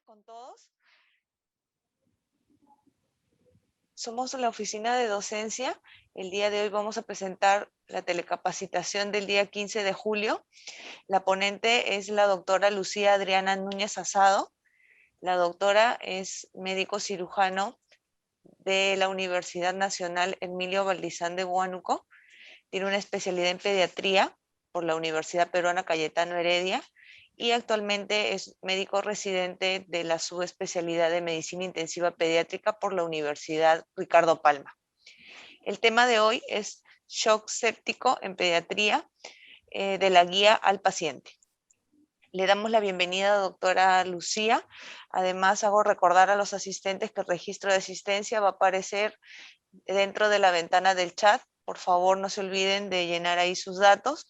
con todos. Somos la oficina de docencia. El día de hoy vamos a presentar la telecapacitación del día 15 de julio. La ponente es la doctora Lucía Adriana Núñez Asado. La doctora es médico cirujano de la Universidad Nacional Emilio Valdizán de Huánuco. Tiene una especialidad en pediatría por la Universidad Peruana Cayetano Heredia y actualmente es médico residente de la subespecialidad de medicina intensiva pediátrica por la Universidad Ricardo Palma. El tema de hoy es shock séptico en pediatría de la guía al paciente. Le damos la bienvenida a doctora Lucía. Además, hago recordar a los asistentes que el registro de asistencia va a aparecer dentro de la ventana del chat. Por favor, no se olviden de llenar ahí sus datos.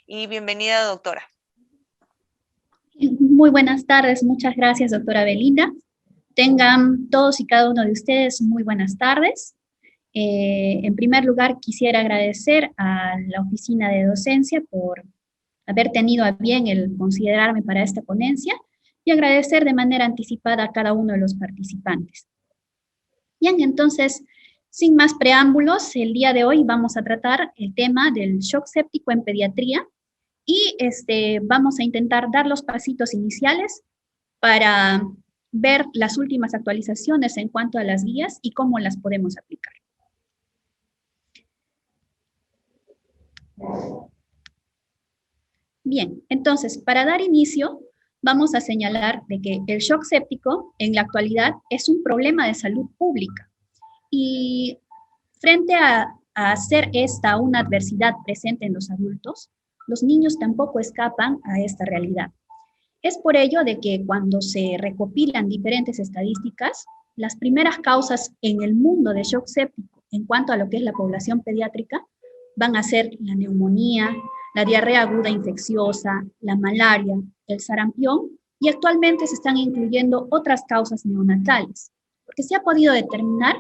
Y bienvenida, doctora. Muy buenas tardes, muchas gracias, doctora Belinda. Tengan todos y cada uno de ustedes muy buenas tardes. En primer lugar, quisiera agradecer a la oficina de docencia por haber tenido a bien el considerarme para esta ponencia y agradecer de manera anticipada a cada uno de los participantes. Bien, entonces, sin más preámbulos, el día de hoy vamos a tratar el tema del shock séptico en pediatría y vamos a intentar dar los pasitos iniciales para ver las últimas actualizaciones en cuanto a las guías y cómo las podemos aplicar. Bien, entonces, para dar inicio, vamos a señalar de que el shock séptico en la actualidad es un problema de salud pública y frente a hacer esta una adversidad presente en los adultos, los niños tampoco escapan a esta realidad. Es por ello de que cuando se recopilan diferentes estadísticas, las primeras causas en el mundo de shock séptico en cuanto a lo que es la población pediátrica van a ser la neumonía, la diarrea aguda infecciosa, la malaria, el sarampión y actualmente se están incluyendo otras causas neonatales, porque se ha podido determinar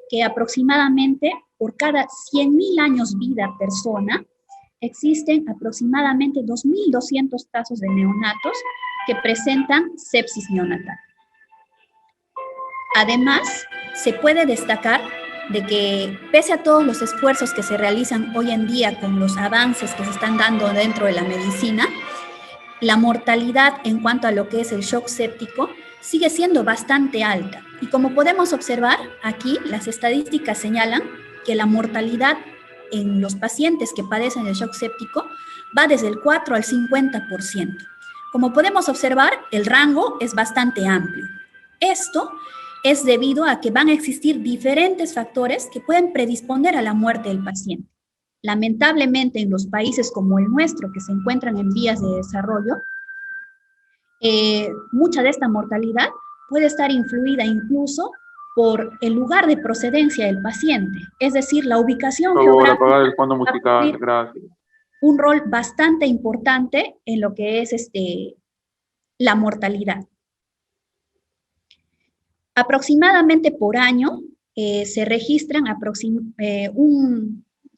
que aproximadamente por cada 100.000 años vida persona, existen aproximadamente 2.200 casos de neonatos que presentan sepsis neonatal. Además, se puede destacar de que pese a todos los esfuerzos que se realizan hoy en día con los avances que se están dando dentro de la medicina, la mortalidad en cuanto a lo que es el shock séptico sigue siendo bastante alta. Y como podemos observar aquí, las estadísticas señalan que la mortalidad en los pacientes que padecen el shock séptico va desde el 4 al 50%. Como podemos observar, el rango es bastante amplio. Esto es debido a que van a existir diferentes factores que pueden predisponer a la muerte del paciente. Lamentablemente, en los países como el nuestro, que se encuentran en vías de desarrollo, mucha de esta mortalidad puede estar influida incluso por el lugar de procedencia del paciente, es decir, la ubicación geográfica apagar el fondo musical, gracias. Un rol bastante importante en lo que es la mortalidad. Aproximadamente por año se registran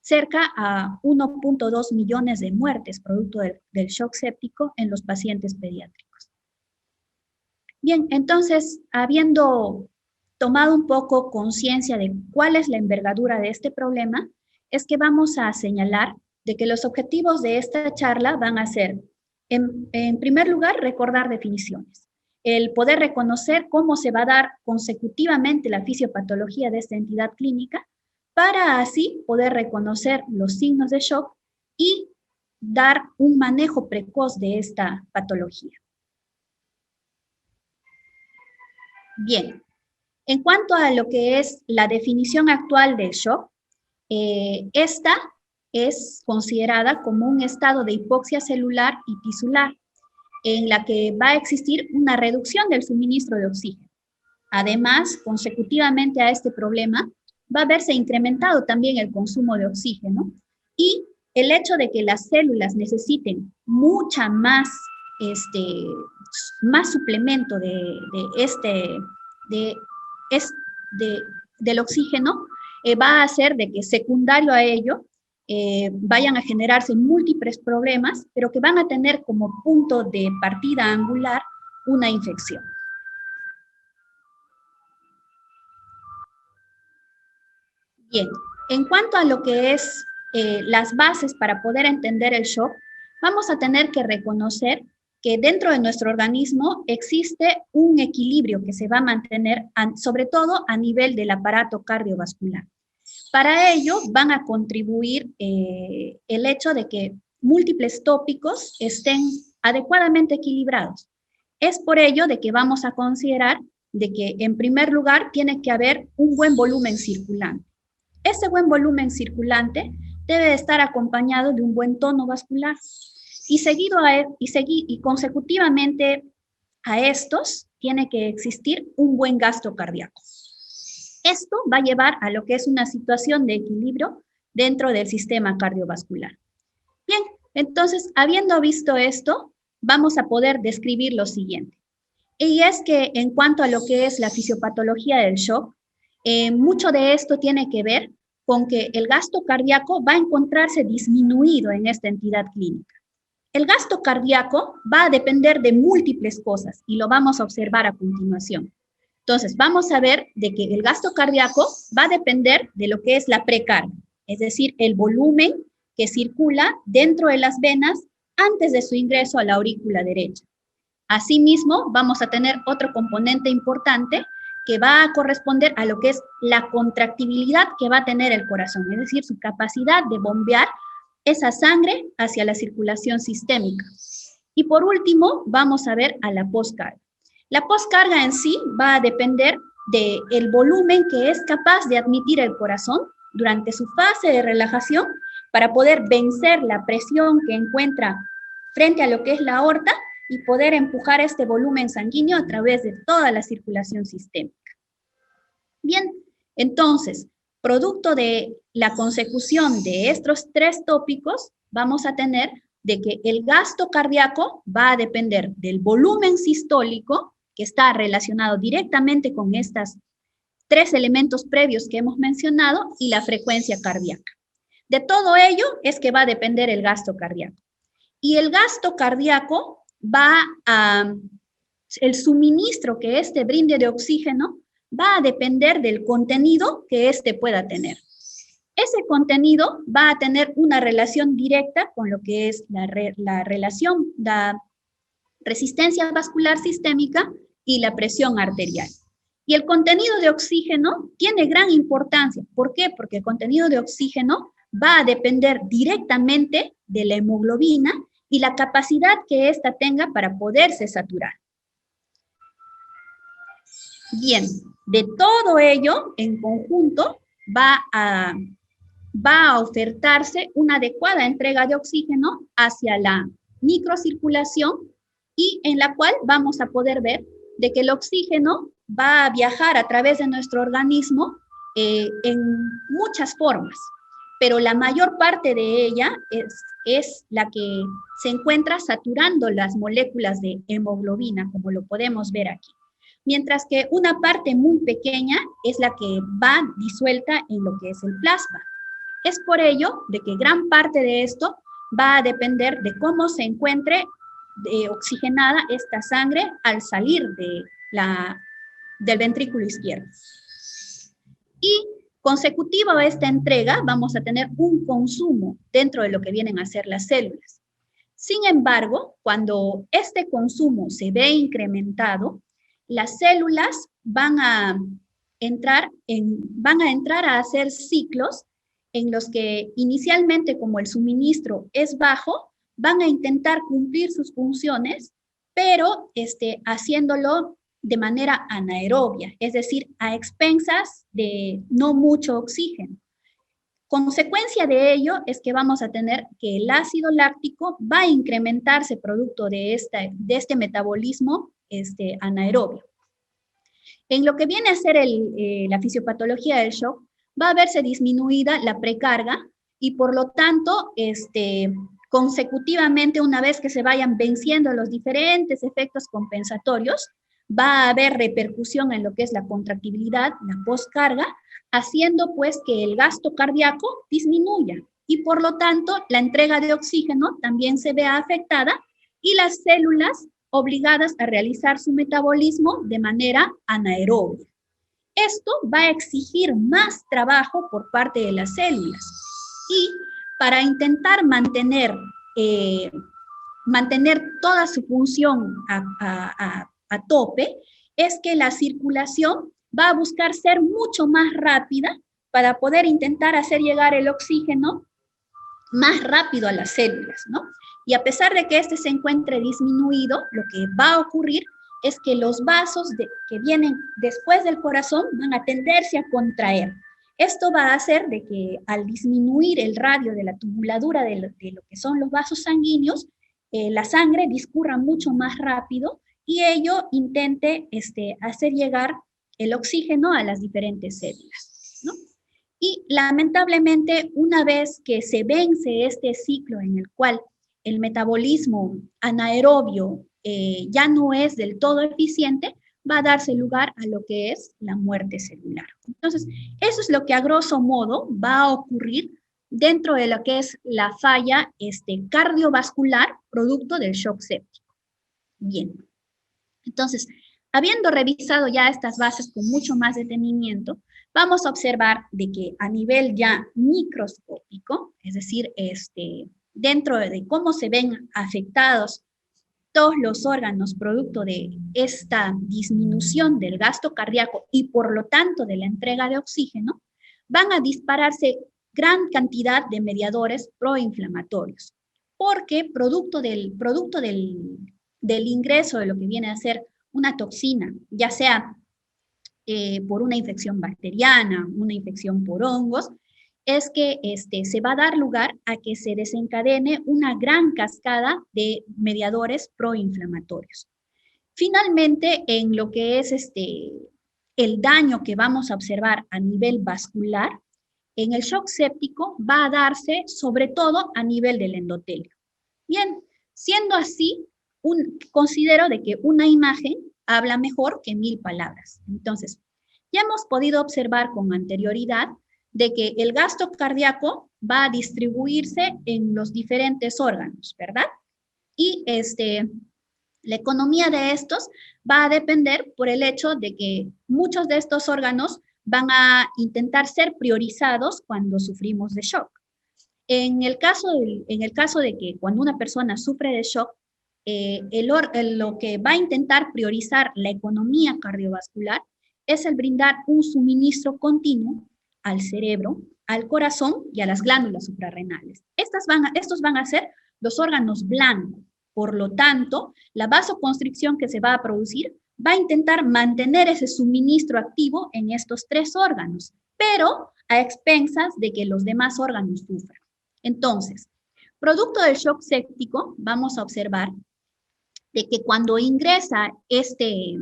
cerca a 1.2 millones de muertes producto del shock séptico en los pacientes pediátricos. Bien, entonces, habiendo tomado un poco conciencia de cuál es la envergadura de este problema, es que vamos a señalar de que los objetivos de esta charla van a ser, en primer lugar, recordar definiciones. El poder reconocer cómo se va a dar consecutivamente la fisiopatología de esta entidad clínica para así poder reconocer los signos de shock y dar un manejo precoz de esta patología. Bien, en cuanto a lo que es la definición actual del shock, esta es considerada como un estado de hipoxia celular y tisular, en la que va a existir una reducción del suministro de oxígeno. Además, consecutivamente a este problema, va a verse incrementado también el consumo de oxígeno y el hecho de que las células necesiten mucha más, más suplemento del oxígeno va a hacer de que secundario a ello vayan a generarse múltiples problemas, pero que van a tener como punto de partida angular una infección. Bien, en cuanto a lo que es las bases para poder entender el shock, vamos a tener que reconocer que dentro de nuestro organismo existe un equilibrio que se va a mantener, sobre todo a nivel del aparato cardiovascular. Para ello van a contribuir el hecho de que múltiples tópicos estén adecuadamente equilibrados. Es por ello de que vamos a considerar de que en primer lugar tiene que haber un buen volumen circulante. Ese buen volumen circulante debe estar acompañado de un buen tono vascular y consecutivamente a estos tiene que existir un buen gasto cardíaco. Esto va a llevar a lo que es una situación de equilibrio dentro del sistema cardiovascular. Bien, entonces, habiendo visto esto, vamos a poder describir lo siguiente. Y es que en cuanto a lo que es la fisiopatología del shock, mucho de esto tiene que ver con que el gasto cardíaco va a encontrarse disminuido en esta entidad clínica. El gasto cardíaco va a depender de múltiples cosas y lo vamos a observar a continuación. Entonces, vamos a ver de que el gasto cardíaco va a depender de lo que es la precarga, es decir, el volumen que circula dentro de las venas antes de su ingreso a la aurícula derecha. Asimismo, vamos a tener otro componente importante que va a corresponder a lo que es la contractibilidad que va a tener el corazón, es decir, su capacidad de bombear esa sangre hacia la circulación sistémica. Y por último, vamos a ver a la postcarga. La postcarga en sí va a depender del volumen que es capaz de admitir el corazón durante su fase de relajación para poder vencer la presión que encuentra frente a lo que es la aorta y poder empujar este volumen sanguíneo a través de toda la circulación sistémica. Bien, entonces, producto de la consecución de estos tres tópicos, vamos a tener de que el gasto cardíaco va a depender del volumen sistólico, que está relacionado directamente con estos tres elementos previos que hemos mencionado, y la frecuencia cardíaca. De todo ello es que va a depender el gasto cardíaco. Y el gasto cardíaco el suministro que este brinde de oxígeno va a depender del contenido que este pueda tener. Ese contenido va a tener una relación directa con lo que es la resistencia vascular sistémica y la presión arterial. Y el contenido de oxígeno tiene gran importancia. ¿Por qué? Porque el contenido de oxígeno va a depender directamente de la hemoglobina y la capacidad que ésta tenga para poderse saturar. Bien, de todo ello en conjunto va a ofertarse una adecuada entrega de oxígeno hacia la microcirculación y en la cual vamos a poder ver de que el oxígeno va a viajar a través de nuestro organismo en muchas formas, pero la mayor parte de ella es la que se encuentra saturando las moléculas de hemoglobina, como lo podemos ver aquí. Mientras que una parte muy pequeña es la que va disuelta en lo que es el plasma. Es por ello de que gran parte de esto va a depender de cómo se encuentre oxigenada esta sangre al salir del ventrículo izquierdo. Y consecutivo a esta entrega vamos a tener un consumo dentro de lo que vienen a ser las células. Sin embargo, cuando este consumo se ve incrementado, las células van a entrar a hacer ciclos en los que inicialmente, como el suministro es bajo, van a intentar cumplir sus funciones, pero haciéndolo de manera anaerobia, es decir, a expensas de no mucho oxígeno. Consecuencia de ello es que vamos a tener que el ácido láctico va a incrementarse producto de este metabolismo anaerobio. En lo que viene a ser la fisiopatología del shock, va a verse disminuida la precarga y por lo tanto, consecutivamente, una vez que se vayan venciendo los diferentes efectos compensatorios, va a haber repercusión en lo que es la contractibilidad, la postcarga, haciendo pues que el gasto cardíaco disminuya y por lo tanto la entrega de oxígeno también se vea afectada y las células obligadas a realizar su metabolismo de manera anaerobia. Esto va a exigir más trabajo por parte de las células. Y para intentar mantener toda su función a tope, es que la circulación va a buscar ser mucho más rápida para poder intentar hacer llegar el oxígeno más rápido a las células, ¿no? Y a pesar de que este se encuentre disminuido, lo que va a ocurrir es que los vasos que vienen después del corazón van a tenderse a contraer. Esto va a hacer de que al disminuir el radio de la tubuladura de lo que son los vasos sanguíneos, la sangre discurra mucho más rápido y ello intente hacer llegar el oxígeno a las diferentes células, ¿no? Y lamentablemente, una vez que se vence este ciclo en el cual el metabolismo anaerobio ya no es del todo eficiente, va a darse lugar a lo que es la muerte celular. Entonces, eso es lo que a grosso modo va a ocurrir dentro de lo que es la falla cardiovascular producto del shock séptico. Bien, entonces, habiendo revisado ya estas bases con mucho más detenimiento, vamos a observar de que a nivel ya microscópico, es decir, dentro de cómo se ven afectados todos los órganos producto de esta disminución del gasto cardíaco y por lo tanto de la entrega de oxígeno, van a dispararse gran cantidad de mediadores proinflamatorios, porque producto del ingreso de lo que viene a ser una toxina, ya sea por una infección bacteriana, una infección por hongos, es que se va a dar lugar a que se desencadene una gran cascada de mediadores proinflamatorios. Finalmente, en lo que es el daño que vamos a observar a nivel vascular, en el shock séptico va a darse sobre todo a nivel del endotelio. Bien, siendo así, considero de que una imagen habla mejor que 1000 palabras. Entonces, ya hemos podido observar con anterioridad de que el gasto cardíaco va a distribuirse en los diferentes órganos, ¿verdad? Y la economía de estos va a depender por el hecho de que muchos de estos órganos van a intentar ser priorizados cuando sufrimos de shock. En el caso de que cuando una persona sufre de shock, lo que va a intentar priorizar la economía cardiovascular es el brindar un suministro continuo al cerebro, al corazón y a las glándulas suprarrenales. Estos van a ser los órganos blancos. Por lo tanto, la vasoconstricción que se va a producir va a intentar mantener ese suministro activo en estos 3 órganos, pero a expensas de que los demás órganos sufran. Entonces, producto del shock séptico, vamos a observar de que cuando ingresa esta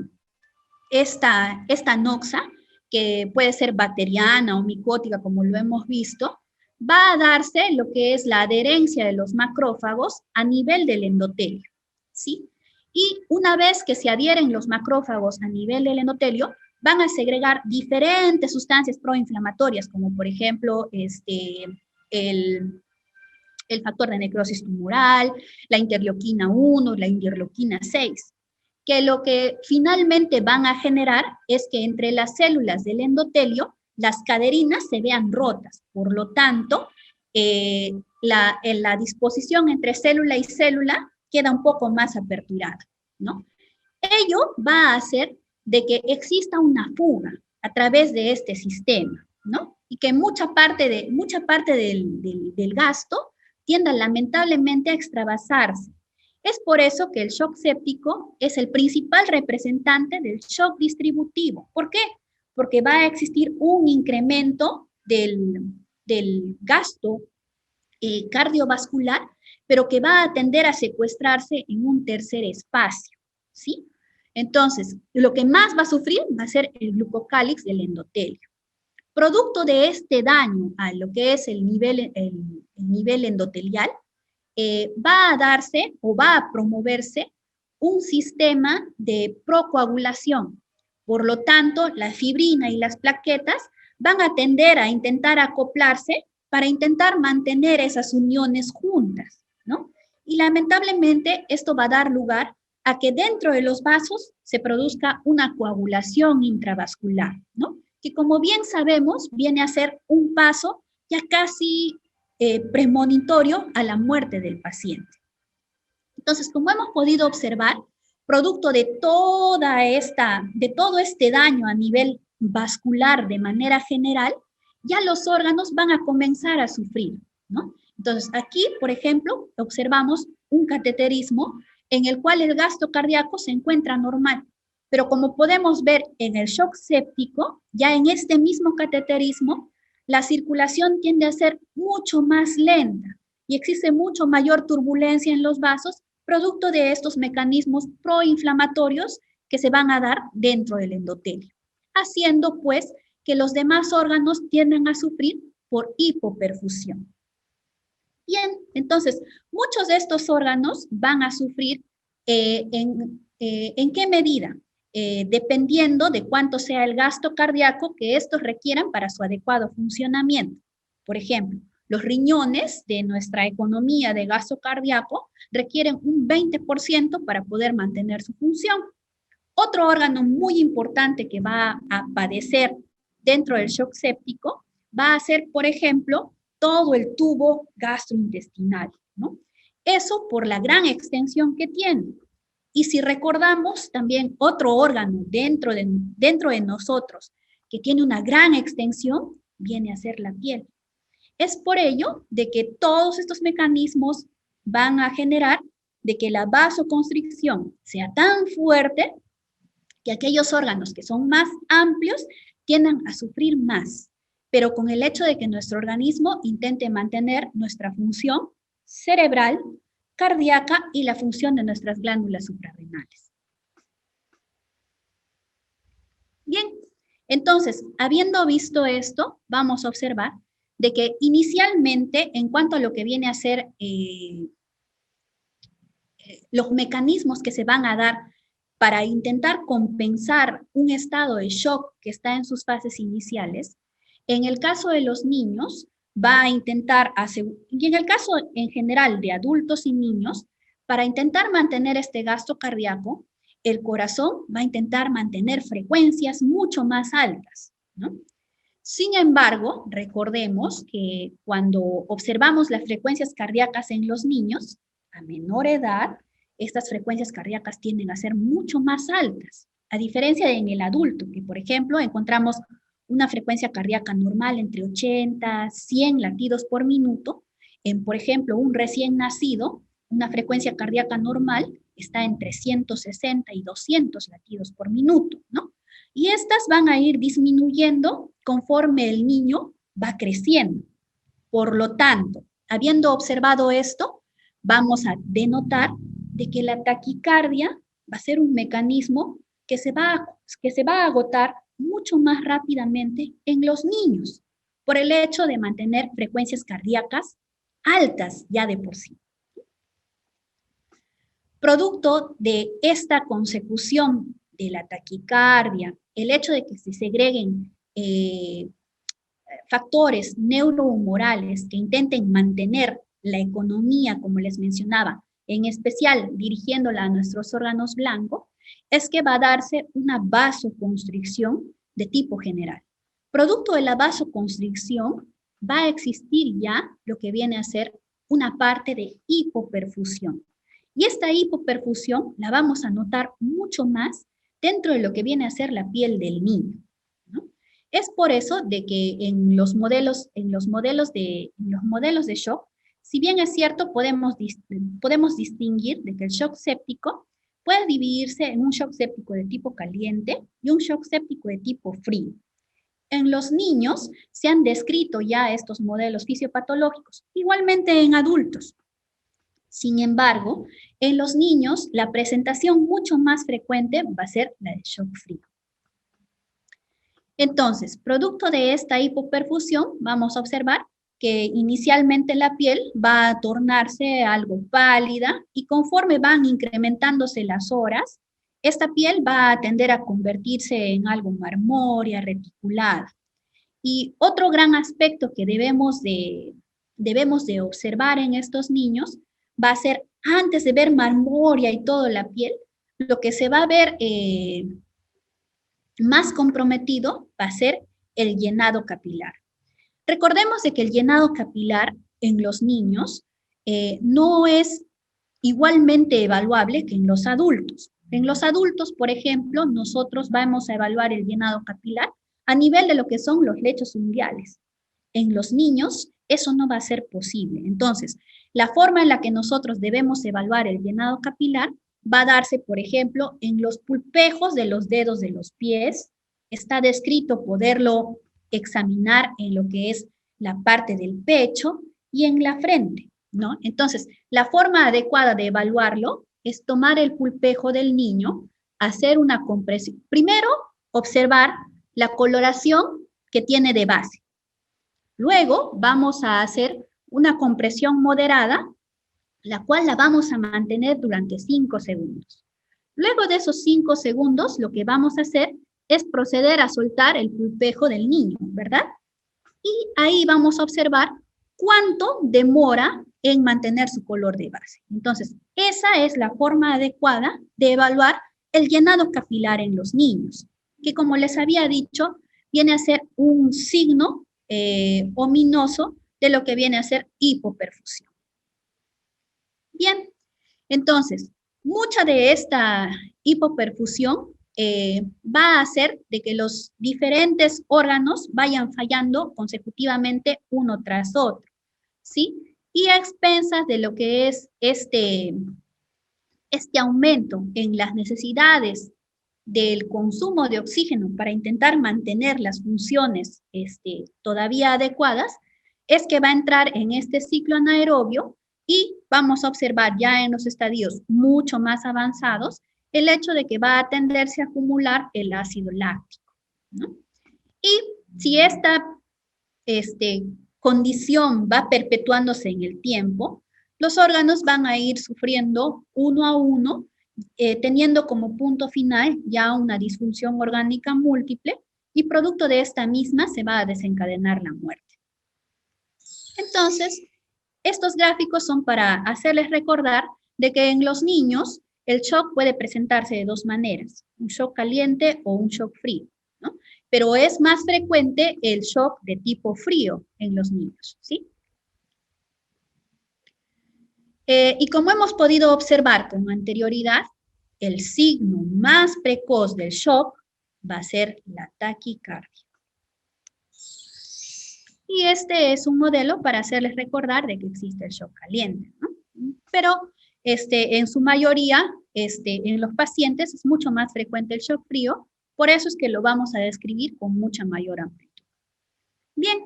noxa, que puede ser bacteriana o micótica, como lo hemos visto, va a darse lo que es la adherencia de los macrófagos a nivel del endotelio, ¿sí? Y una vez que se adhieren los macrófagos a nivel del endotelio, van a segregar diferentes sustancias proinflamatorias, como por ejemplo el factor de necrosis tumoral, la interleuquina 1, la interleuquina 6, que lo que finalmente van a generar es que entre las células del endotelio las caderinas se vean rotas. Por lo tanto, la disposición entre célula y célula queda un poco más aperturada, ¿no? Ello va a hacer de que exista una fuga a través de este sistema, ¿no? Y que mucha parte del gasto tienda lamentablemente a extravasarse. Es por eso que el shock séptico es el principal representante del shock distributivo. ¿Por qué? Porque va a existir un incremento del gasto cardiovascular, pero que va a tender a secuestrarse en un tercer espacio, ¿sí? Entonces, lo que más va a sufrir va a ser el glucocálix del endotelio. Producto de este daño a lo que es el nivel endotelial, va a darse o va a promoverse un sistema de procoagulación. Por lo tanto, la fibrina y las plaquetas van a tender a intentar acoplarse para intentar mantener esas uniones juntas, ¿no? Y lamentablemente esto va a dar lugar a que dentro de los vasos se produzca una coagulación intravascular, ¿no? que como bien sabemos viene a ser un paso ya casi premonitorio a la muerte del paciente. Entonces, como hemos podido observar, producto de todo este daño a nivel vascular de manera general, ya los órganos van a comenzar a sufrir, ¿no? Entonces, aquí, por ejemplo, observamos un cateterismo en el cual el gasto cardíaco se encuentra normal, pero como podemos ver en el shock séptico, ya en este mismo cateterismo, la circulación tiende a ser mucho más lenta y existe mucho mayor turbulencia en los vasos, producto de estos mecanismos proinflamatorios que se van a dar dentro del endotelio, haciendo pues que los demás órganos tienden a sufrir por hipoperfusión. Bien, entonces, muchos de estos órganos van a sufrir ¿en qué medida? Dependiendo de cuánto sea el gasto cardíaco que estos requieran para su adecuado funcionamiento. Por ejemplo, los riñones de nuestra economía de gasto cardíaco requieren un 20% para poder mantener su función. Otro órgano muy importante que va a padecer dentro del shock séptico va a ser, por ejemplo, todo el tubo gastrointestinal, ¿no? Eso por la gran extensión que tiene. Y si recordamos también otro órgano dentro de nosotros que tiene una gran extensión, viene a ser la piel. Es por ello de que todos estos mecanismos van a generar de que la vasoconstricción sea tan fuerte que aquellos órganos que son más amplios tiendan a sufrir más, pero con el hecho de que nuestro organismo intente mantener nuestra función cerebral, cardíaca y la función de nuestras glándulas suprarrenales. Bien, entonces, habiendo visto esto, vamos a observar de que inicialmente, en cuanto a lo que viene a ser los mecanismos que se van a dar para intentar compensar un estado de shock que está en sus fases iniciales, en el caso de los niños, va a intentar y en el caso en general de adultos y niños, para intentar mantener este gasto cardíaco, el corazón va a intentar mantener frecuencias mucho más altas, ¿no? Sin embargo, recordemos que cuando observamos las frecuencias cardíacas en los niños, a menor edad, estas frecuencias cardíacas tienden a ser mucho más altas, a diferencia de en el adulto, que por ejemplo encontramos una frecuencia cardíaca normal entre 80, 100 latidos por minuto. En, por ejemplo, un recién nacido, una frecuencia cardíaca normal está entre 160 y 200 latidos por minuto, ¿no? Y estas van a ir disminuyendo conforme el niño va creciendo. Por lo tanto, habiendo observado esto, vamos a denotar de que la taquicardia va a ser un mecanismo que se va a agotar mucho más rápidamente en los niños, por el hecho de mantener frecuencias cardíacas altas ya de por sí. Producto de esta consecución de la taquicardia, el hecho de que se segreguen factores neurohumorales que intenten mantener la economía, como les mencionaba, en especial dirigiéndola a nuestros órganos blancos, es que va a darse una vasoconstricción de tipo general. Producto de la vasoconstricción va a existir ya lo que viene a ser una parte de hipoperfusión. Y esta hipoperfusión la vamos a notar mucho más dentro de lo que viene a ser la piel del niño, ¿no? Es por eso de que en los modelos de shock, si bien es cierto, podemos distinguir de que el shock séptico puede dividirse en un shock séptico de tipo caliente y un shock séptico de tipo frío. En los niños se han descrito ya estos modelos fisiopatológicos, igualmente en adultos. Sin embargo, en los niños la presentación mucho más frecuente va a ser la de shock frío. Entonces, producto de esta hipoperfusión, vamos a observar que inicialmente la piel va a tornarse algo pálida y conforme van incrementándose las horas, esta piel va a tender a convertirse en algo marmórea, reticulada. Y otro gran aspecto que debemos de observar en estos niños va a ser, antes de ver marmórea y toda la piel, lo que se va a ver más comprometido va a ser el llenado capilar. Recordemos de que el llenado capilar en los niños no es igualmente evaluable que en los adultos. En los adultos, por ejemplo, nosotros vamos a evaluar el llenado capilar a nivel de lo que son los lechos unguiales. En los niños, eso no va a ser posible. Entonces, la forma en la que nosotros debemos evaluar el llenado capilar va a darse, por ejemplo, en los pulpejos de los dedos de los pies. Está descrito poderlo examinar en lo que es la parte del pecho y en la frente, ¿no? Entonces, la forma adecuada de evaluarlo es tomar el pulpejo del niño, hacer una compresión. Primero, observar la coloración que tiene de base. Luego, vamos a hacer una compresión moderada, la cual la vamos a mantener durante 5 segundos. Luego de esos 5 segundos, lo que vamos a hacer es proceder a soltar el pulpejo del niño, ¿verdad? Y ahí vamos a observar cuánto demora en mantener su color de base. Entonces, esa es la forma adecuada de evaluar el llenado capilar en los niños, que como les había dicho, viene a ser un signo ominoso de lo que viene a ser hipoperfusión. Bien, entonces, mucha de esta hipoperfusión va a hacer de que los diferentes órganos vayan fallando consecutivamente uno tras otro, ¿sí? Y a expensas de lo que es este aumento en las necesidades del consumo de oxígeno para intentar mantener las funciones todavía adecuadas, es que va a entrar en este ciclo anaerobio y vamos a observar ya en los estadios mucho más avanzados el hecho de que va a tenderse a acumular el ácido láctico, ¿no? Y si esta condición va perpetuándose en el tiempo, los órganos van a ir sufriendo uno a uno, teniendo como punto final ya una disfunción orgánica múltiple y producto de esta misma se va a desencadenar la muerte. Entonces, estos gráficos son para hacerles recordar de que en los niños el shock puede presentarse de dos maneras, un shock caliente o un shock frío, ¿no? Pero es más frecuente el shock de tipo frío en los niños, ¿sí? Y como hemos podido observar con anterioridad, el signo más precoz del shock va a ser la taquicardia. Y este es un modelo para hacerles recordar de que existe el shock caliente, ¿no? Pero en su mayoría, en los pacientes es mucho más frecuente el shock frío, por eso es que lo vamos a describir con mucha mayor amplitud. Bien,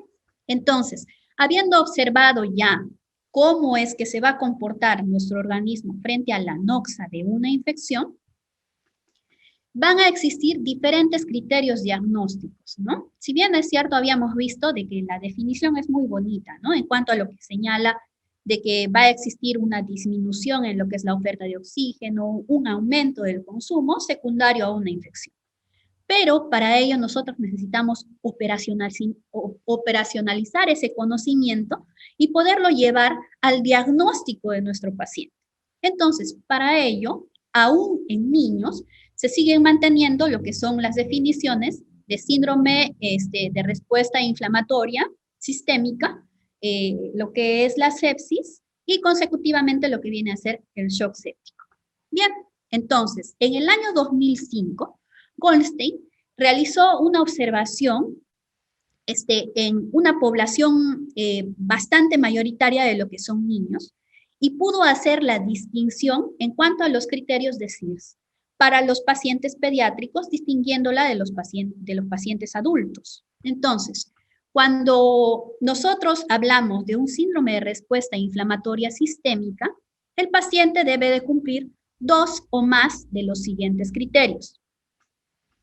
entonces, habiendo observado ya cómo es que se va a comportar nuestro organismo frente a la noxa de una infección, van a existir diferentes criterios diagnósticos, ¿no? Si bien es cierto, habíamos visto de que la definición es muy bonita, ¿no? En cuanto a lo que señala de que va a existir una disminución en lo que es la oferta de oxígeno, un aumento del consumo secundario a una infección. Pero para ello nosotros necesitamos operacionalizar ese conocimiento y poderlo llevar al diagnóstico de nuestro paciente. Entonces, para ello, aún en niños, se siguen manteniendo lo que son las definiciones de síndrome de respuesta inflamatoria sistémica, lo que es la sepsis y consecutivamente lo que viene a ser el shock séptico. Bien, entonces, en el año 2005, Goldstein realizó una observación en una población bastante mayoritaria de lo que son niños y pudo hacer la distinción en cuanto a los criterios de SIRS para los pacientes pediátricos, distinguiéndola de los pacientes adultos. Entonces, cuando nosotros hablamos de un síndrome de respuesta inflamatoria sistémica, el paciente debe de cumplir 2 o más de los siguientes criterios,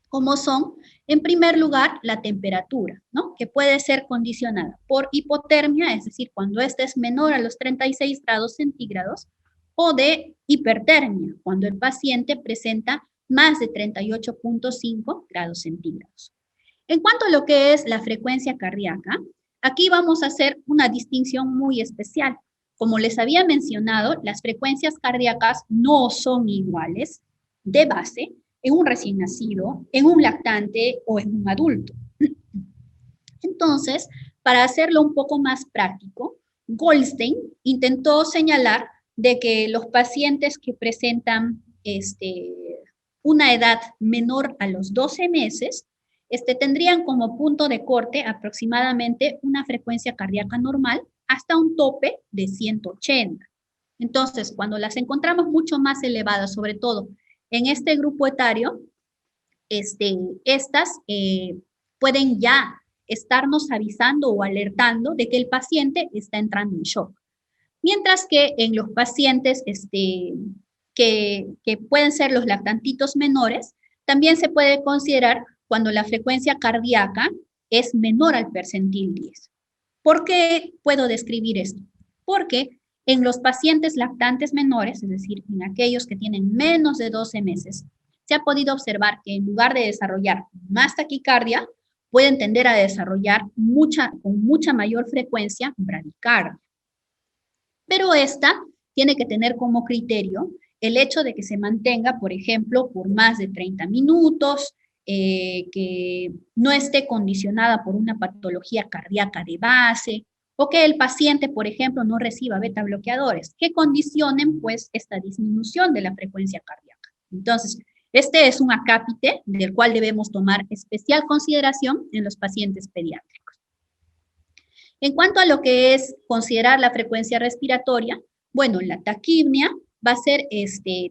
como son, en primer lugar, la temperatura, ¿no? Que puede ser condicionada por hipotermia, es decir, cuando esta es menor a los 36 grados centígrados, o de hipertermia, cuando el paciente presenta más de 38.5 grados centígrados. En cuanto a lo que es la frecuencia cardíaca, aquí vamos a hacer una distinción muy especial. Como les había mencionado, las frecuencias cardíacas no son iguales de base en un recién nacido, en un lactante o en un adulto. Entonces, para hacerlo un poco más práctico, Goldstein intentó señalar de que los pacientes que presentan una edad menor a los 12 meses tendrían como punto de corte aproximadamente una frecuencia cardíaca normal hasta un tope de 180. Entonces, cuando las encontramos mucho más elevadas, sobre todo en este grupo etario, estas pueden ya estarnos avisando o alertando de que el paciente está entrando en shock. Mientras que en los pacientes que pueden ser los lactantitos menores, también se puede considerar cuando la frecuencia cardíaca es menor al percentil 10. ¿Por qué puedo describir esto? Porque en los pacientes lactantes menores, es decir, en aquellos que tienen menos de 12 meses, se ha podido observar que en lugar de desarrollar más taquicardia, pueden tender a desarrollar con mucha mayor frecuencia bradicardia. Pero esta tiene que tener como criterio el hecho de que se mantenga, por ejemplo, por más de 30 minutos, que no esté condicionada por una patología cardíaca de base, o que el paciente, por ejemplo, no reciba beta bloqueadores, que condicionen, pues, esta disminución de la frecuencia cardíaca. Entonces, este es un acápite del cual debemos tomar especial consideración en los pacientes pediátricos. En cuanto a lo que es considerar la frecuencia respiratoria, bueno, la taquipnea va a ser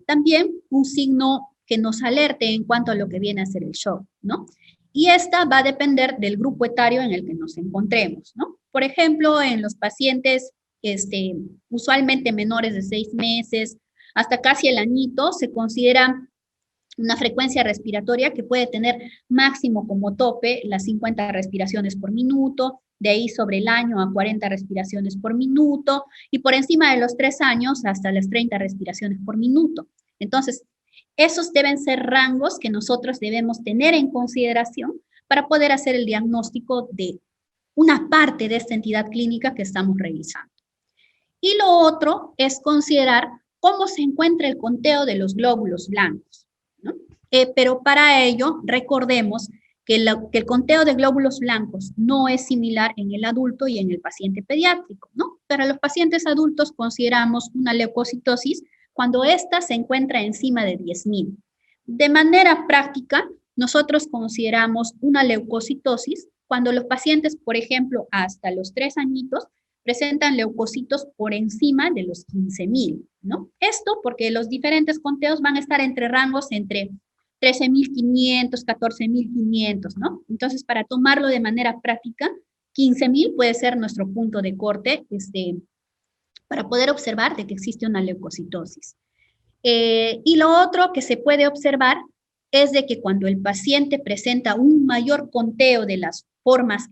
también un signo que nos alerte en cuanto a lo que viene a ser el shock, ¿no? Y esta va a depender del grupo etario en el que nos encontremos, ¿no? Por ejemplo, en los pacientes usualmente menores de 6 meses hasta casi el añito, se considera una frecuencia respiratoria que puede tener máximo como tope las 50 respiraciones por minuto, de ahí sobre el año a 40 respiraciones por minuto, y por encima de los 3 años hasta las 30 respiraciones por minuto. Entonces, esos deben ser rangos que nosotros debemos tener en consideración para poder hacer el diagnóstico de una parte de esta entidad clínica que estamos revisando. Y lo otro es considerar cómo se encuentra el conteo de los glóbulos blancos, ¿no? Pero para ello, recordemos que el conteo de glóbulos blancos no es similar en el adulto y en el paciente pediátrico, ¿no? Para los pacientes adultos consideramos una leucocitosis cuando ésta se encuentra encima de 10.000. De manera práctica, nosotros consideramos una leucocitosis cuando los pacientes, por ejemplo, hasta los 3 añitos, presentan leucocitos por encima de los 15.000, ¿no? Esto porque los diferentes conteos van a estar entre rangos entre 13.500, 14.500, ¿no? Entonces, para tomarlo de manera práctica, 15.000 puede ser nuestro punto de corte para poder observar de que existe una leucocitosis. Y lo otro que se puede observar es de que cuando el paciente presenta un mayor conteo de las formas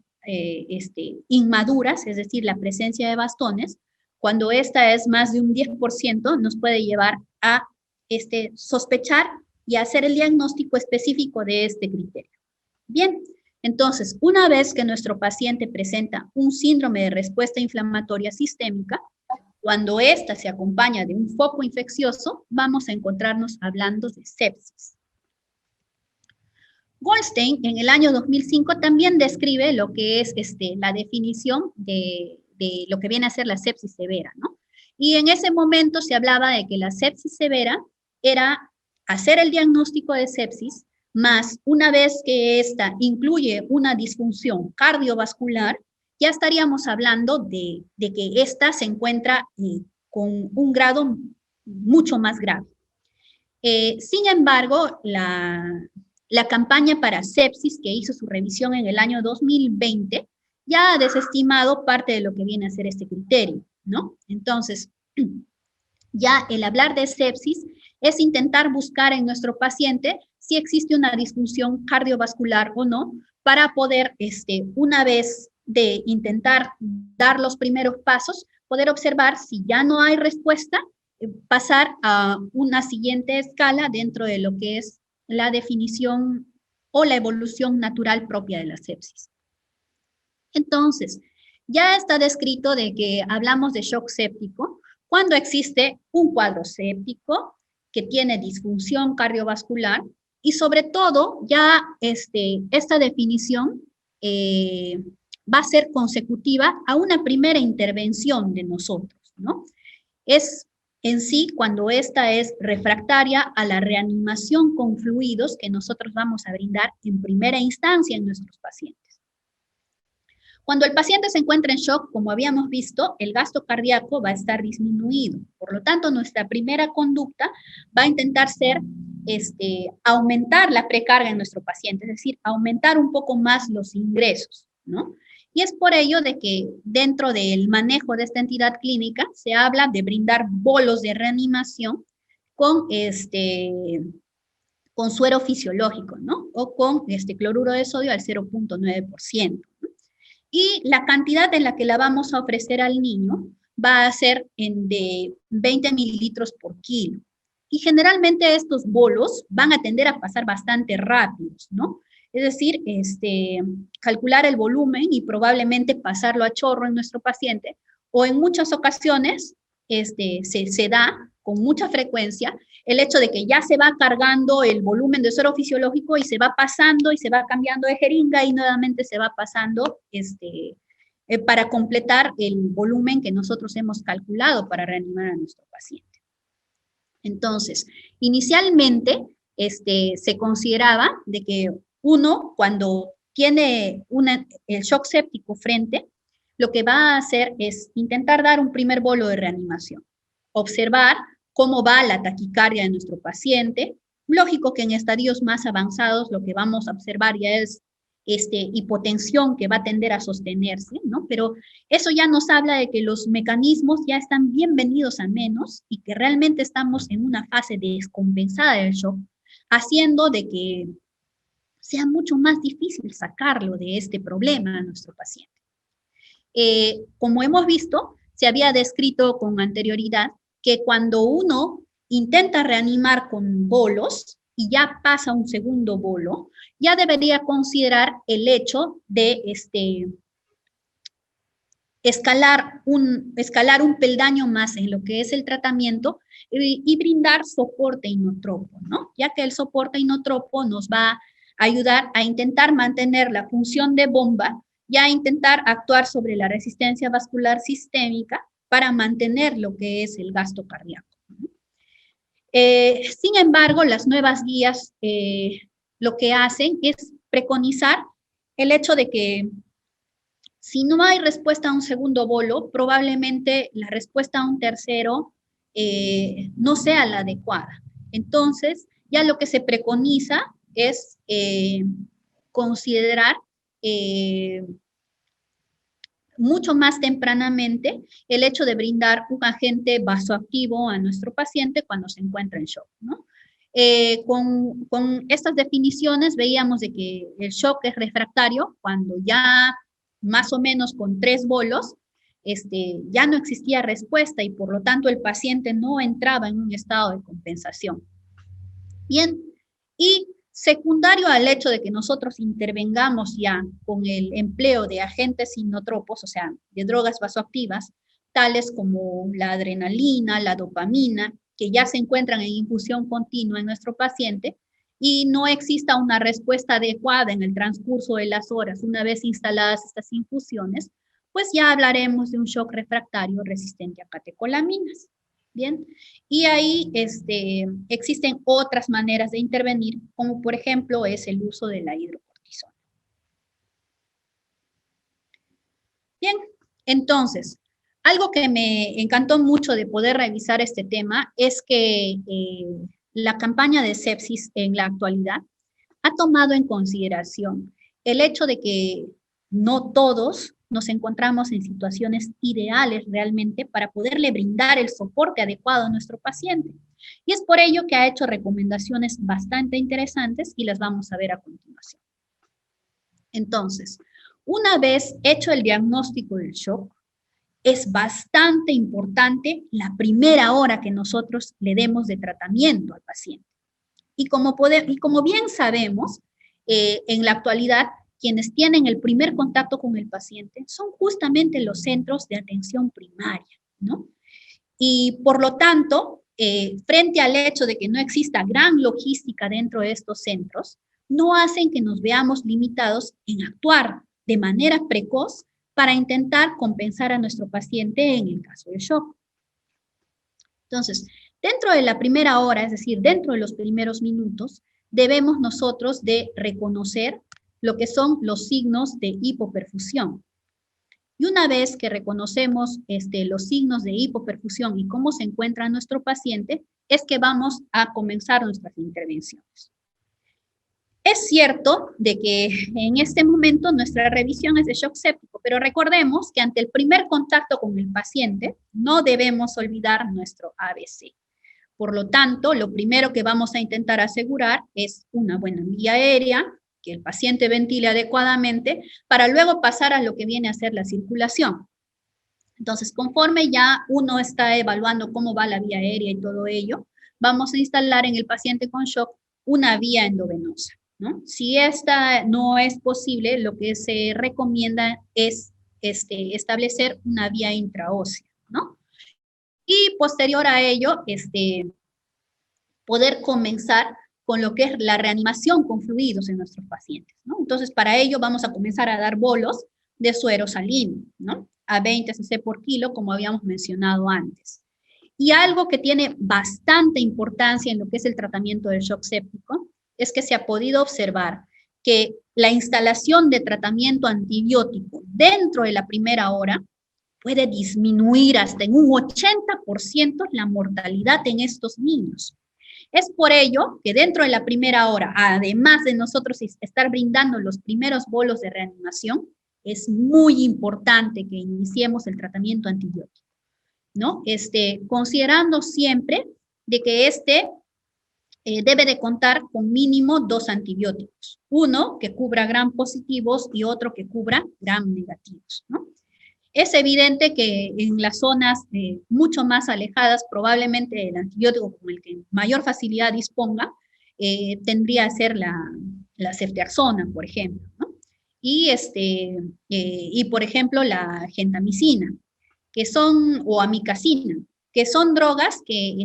inmaduras, es decir, la presencia de bastones, cuando esta es más de un 10%, nos puede llevar a sospechar y hacer el diagnóstico específico de este criterio. Bien, entonces, una vez que nuestro paciente presenta un síndrome de respuesta inflamatoria sistémica, cuando ésta se acompaña de un foco infeccioso, vamos a encontrarnos hablando de sepsis. Goldstein, en el año 2005, también describe lo que es la definición de lo que viene a ser la sepsis severa, ¿no? Y en ese momento se hablaba de que la sepsis severa era hacer el diagnóstico de sepsis, más una vez que esta incluye una disfunción cardiovascular, ya estaríamos hablando de que esta se encuentra con un grado mucho más grave. Sin embargo, la campaña para sepsis que hizo su revisión en el año 2020 ya ha desestimado parte de lo que viene a ser este criterio, ¿no? Entonces, ya el hablar de sepsis es intentar buscar en nuestro paciente si existe una disfunción cardiovascular o no, para poder, una vez de intentar dar los primeros pasos, poder observar si ya no hay respuesta, pasar a una siguiente escala dentro de lo que es la definición o la evolución natural propia de la sepsis. Entonces, ya está descrito de que hablamos de shock séptico cuando existe un cuadro séptico que tiene disfunción cardiovascular y sobre todo ya esta definición va a ser consecutiva a una primera intervención de nosotros, ¿no? Es en sí cuando esta es refractaria a la reanimación con fluidos que nosotros vamos a brindar en primera instancia en nuestros pacientes. Cuando el paciente se encuentra en shock, como habíamos visto, el gasto cardíaco va a estar disminuido. Por lo tanto, nuestra primera conducta va a intentar ser aumentar la precarga en nuestro paciente, es decir, aumentar un poco más los ingresos, ¿no? Y es por ello de que dentro del manejo de esta entidad clínica se habla de brindar bolos de reanimación con suero fisiológico, ¿no? O con cloruro de sodio al 0.9%. Y la cantidad en la que la vamos a ofrecer al niño va a ser de 20 mililitros por kilo. Y generalmente estos bolos van a tender a pasar bastante rápidos, ¿no? Es decir, calcular el volumen y probablemente pasarlo a chorro en nuestro paciente, o en muchas ocasiones se da con mucha frecuencia el hecho de que ya se va cargando el volumen de suero fisiológico y se va pasando y se va cambiando de jeringa y nuevamente se va pasando para completar el volumen que nosotros hemos calculado para reanimar a nuestro paciente. Entonces, inicialmente se consideraba de que uno, cuando tiene el shock séptico frente, lo que va a hacer es intentar dar un primer bolo de reanimación, observar cómo va la taquicardia de nuestro paciente. Lógico que en estadios más avanzados lo que vamos a observar ya es hipotensión que va a tender a sostenerse, ¿no? Pero eso ya nos habla de que los mecanismos ya están bienvenidos a menos y que realmente estamos en una fase descompensada del shock, haciendo de que sea mucho más difícil sacarlo de este problema a nuestro paciente. Como hemos visto, se había descrito con anterioridad que cuando uno intenta reanimar con bolos y ya pasa un segundo bolo, ya debería considerar el hecho de escalar un peldaño más en lo que es el tratamiento y brindar soporte inotropo, ¿no? Ya que el soporte inotropo nos va a ayudar a intentar mantener la función de bomba y a intentar actuar sobre la resistencia vascular sistémica para mantener lo que es el gasto cardíaco. Sin embargo, las nuevas guías lo que hacen es preconizar el hecho de que si no hay respuesta a un segundo bolo, probablemente la respuesta a un tercero no sea la adecuada. Entonces, ya lo que se preconiza es considerar mucho más tempranamente el hecho de brindar un agente vasoactivo a nuestro paciente cuando se encuentra en shock, ¿no? Con estas definiciones veíamos de que el shock es refractario cuando ya más o menos con 3 bolos ya no existía respuesta y por lo tanto el paciente no entraba en un estado de compensación. Bien, y secundario al hecho de que nosotros intervengamos ya con el empleo de agentes inotropos, o sea, de drogas vasoactivas, tales como la adrenalina, la dopamina, que ya se encuentran en infusión continua en nuestro paciente, y no exista una respuesta adecuada en el transcurso de las horas una vez instaladas estas infusiones, pues ya hablaremos de un shock refractario resistente a catecolaminas. Bien, y ahí existen otras maneras de intervenir, como por ejemplo es el uso de la hidrocortisona. Bien, entonces, algo que me encantó mucho de poder revisar este tema es que la campaña de sepsis en la actualidad ha tomado en consideración el hecho de que no todos nos encontramos en situaciones ideales realmente para poderle brindar el soporte adecuado a nuestro paciente. Y es por ello que ha hecho recomendaciones bastante interesantes y las vamos a ver a continuación. Entonces, una vez hecho el diagnóstico del shock, es bastante importante la primera hora que nosotros le demos de tratamiento al paciente. Y como bien sabemos, en la actualidad, quienes tienen el primer contacto con el paciente son justamente los centros de atención primaria, ¿no? Y por lo tanto, frente al hecho de que no exista gran logística dentro de estos centros, no hacen que nos veamos limitados en actuar de manera precoz para intentar compensar a nuestro paciente en el caso del shock. Entonces, dentro de la primera hora, es decir, dentro de los primeros minutos, debemos nosotros de reconocer lo que son los signos de hipoperfusión. Y una vez que reconocemos los signos de hipoperfusión y cómo se encuentra nuestro paciente, es que vamos a comenzar nuestras intervenciones. Es cierto de que en este momento nuestra revisión es de shock séptico, pero recordemos que ante el primer contacto con el paciente no debemos olvidar nuestro ABC. Por lo tanto, lo primero que vamos a intentar asegurar es una buena vía aérea, que el paciente ventile adecuadamente, para luego pasar a lo que viene a ser la circulación. Entonces, conforme ya uno está evaluando cómo va la vía aérea y todo ello, vamos a instalar en el paciente con shock una vía endovenosa, ¿no? Si esta no es posible, lo que se recomienda es establecer una vía intraósea, ¿no? Y posterior a ello, poder comenzar con lo que es la reanimación con fluidos en nuestros pacientes, ¿no? Entonces, para ello vamos a comenzar a dar bolos de suero salino, ¿no? A 20 cc por kilo, como habíamos mencionado antes. Y algo que tiene bastante importancia en lo que es el tratamiento del shock séptico es que se ha podido observar que la instalación de tratamiento antibiótico dentro de la primera hora puede disminuir hasta en un 80% la mortalidad en estos niños. Es por ello que dentro de la primera hora, además de nosotros estar brindando los primeros bolos de reanimación, es muy importante que iniciemos el tratamiento antibiótico, ¿no? Considerando siempre de que debe de contar con mínimo 2 antibióticos, uno que cubra gram positivos y otro que cubra gram negativos, ¿no? Es evidente que en las zonas mucho más alejadas, probablemente el antibiótico con el que mayor facilidad disponga tendría que ser la ceftriaxona, por ejemplo, ¿no? Y por ejemplo, la gentamicina, o amicacina, que son drogas que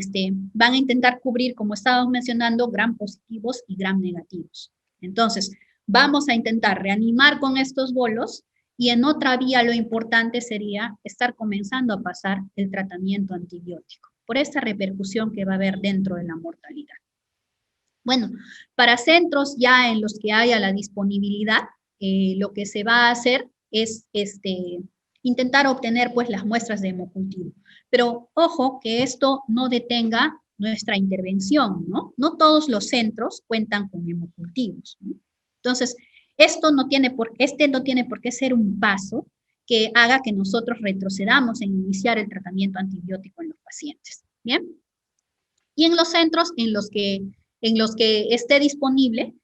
van a intentar cubrir, como estábamos mencionando, gram positivos y gram negativos. Entonces, vamos a intentar reanimar con estos bolos. Y en otra vía lo importante sería estar comenzando a pasar el tratamiento antibiótico, por esta repercusión que va a haber dentro de la mortalidad. Bueno, para centros ya en los que haya la disponibilidad, lo que se va a hacer es intentar obtener pues las muestras de hemocultivo. Pero ojo que esto no detenga nuestra intervención, ¿no? No todos los centros cuentan con hemocultivos, ¿no? Entonces, este no tiene por qué ser un paso que haga que nosotros retrocedamos en iniciar el tratamiento antibiótico en los pacientes, ¿bien? Y en los centros en los que esté disponible,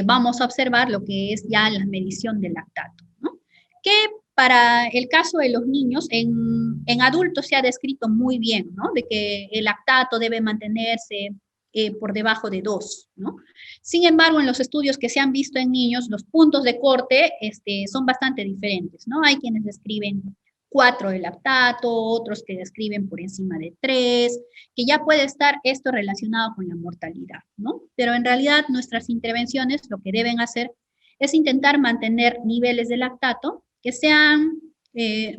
vamos a observar lo que es ya la medición del lactato, ¿no? Que para el caso de los niños, en adultos se ha descrito muy bien, ¿no? De que el lactato debe mantenerse por debajo de 2, ¿no? Sin embargo, en los estudios que se han visto en niños, los puntos de corte son bastante diferentes, ¿no? Hay quienes describen 4 de lactato, otros que describen por encima de 3, que ya puede estar esto relacionado con la mortalidad, ¿no? Pero en realidad nuestras intervenciones lo que deben hacer es intentar mantener niveles de lactato que sean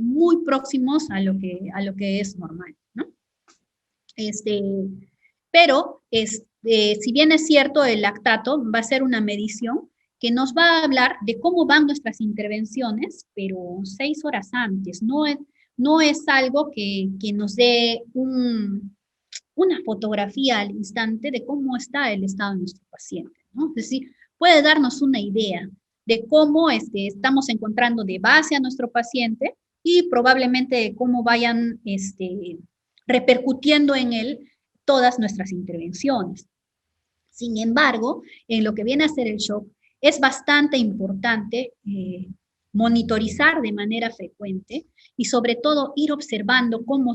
muy próximos a lo que es normal, ¿no? Pero si bien es cierto, el lactato va a ser una medición que nos va a hablar de cómo van nuestras intervenciones, pero 6 horas antes. No es algo que nos dé una fotografía al instante de cómo está el estado de nuestro paciente, ¿no? Es decir, puede darnos una idea de cómo estamos encontrando de base a nuestro paciente y probablemente de cómo vayan repercutiendo en él todas nuestras intervenciones. Sin embargo, en lo que viene a ser el shock, es bastante importante monitorizar de manera frecuente y sobre todo ir observando cómo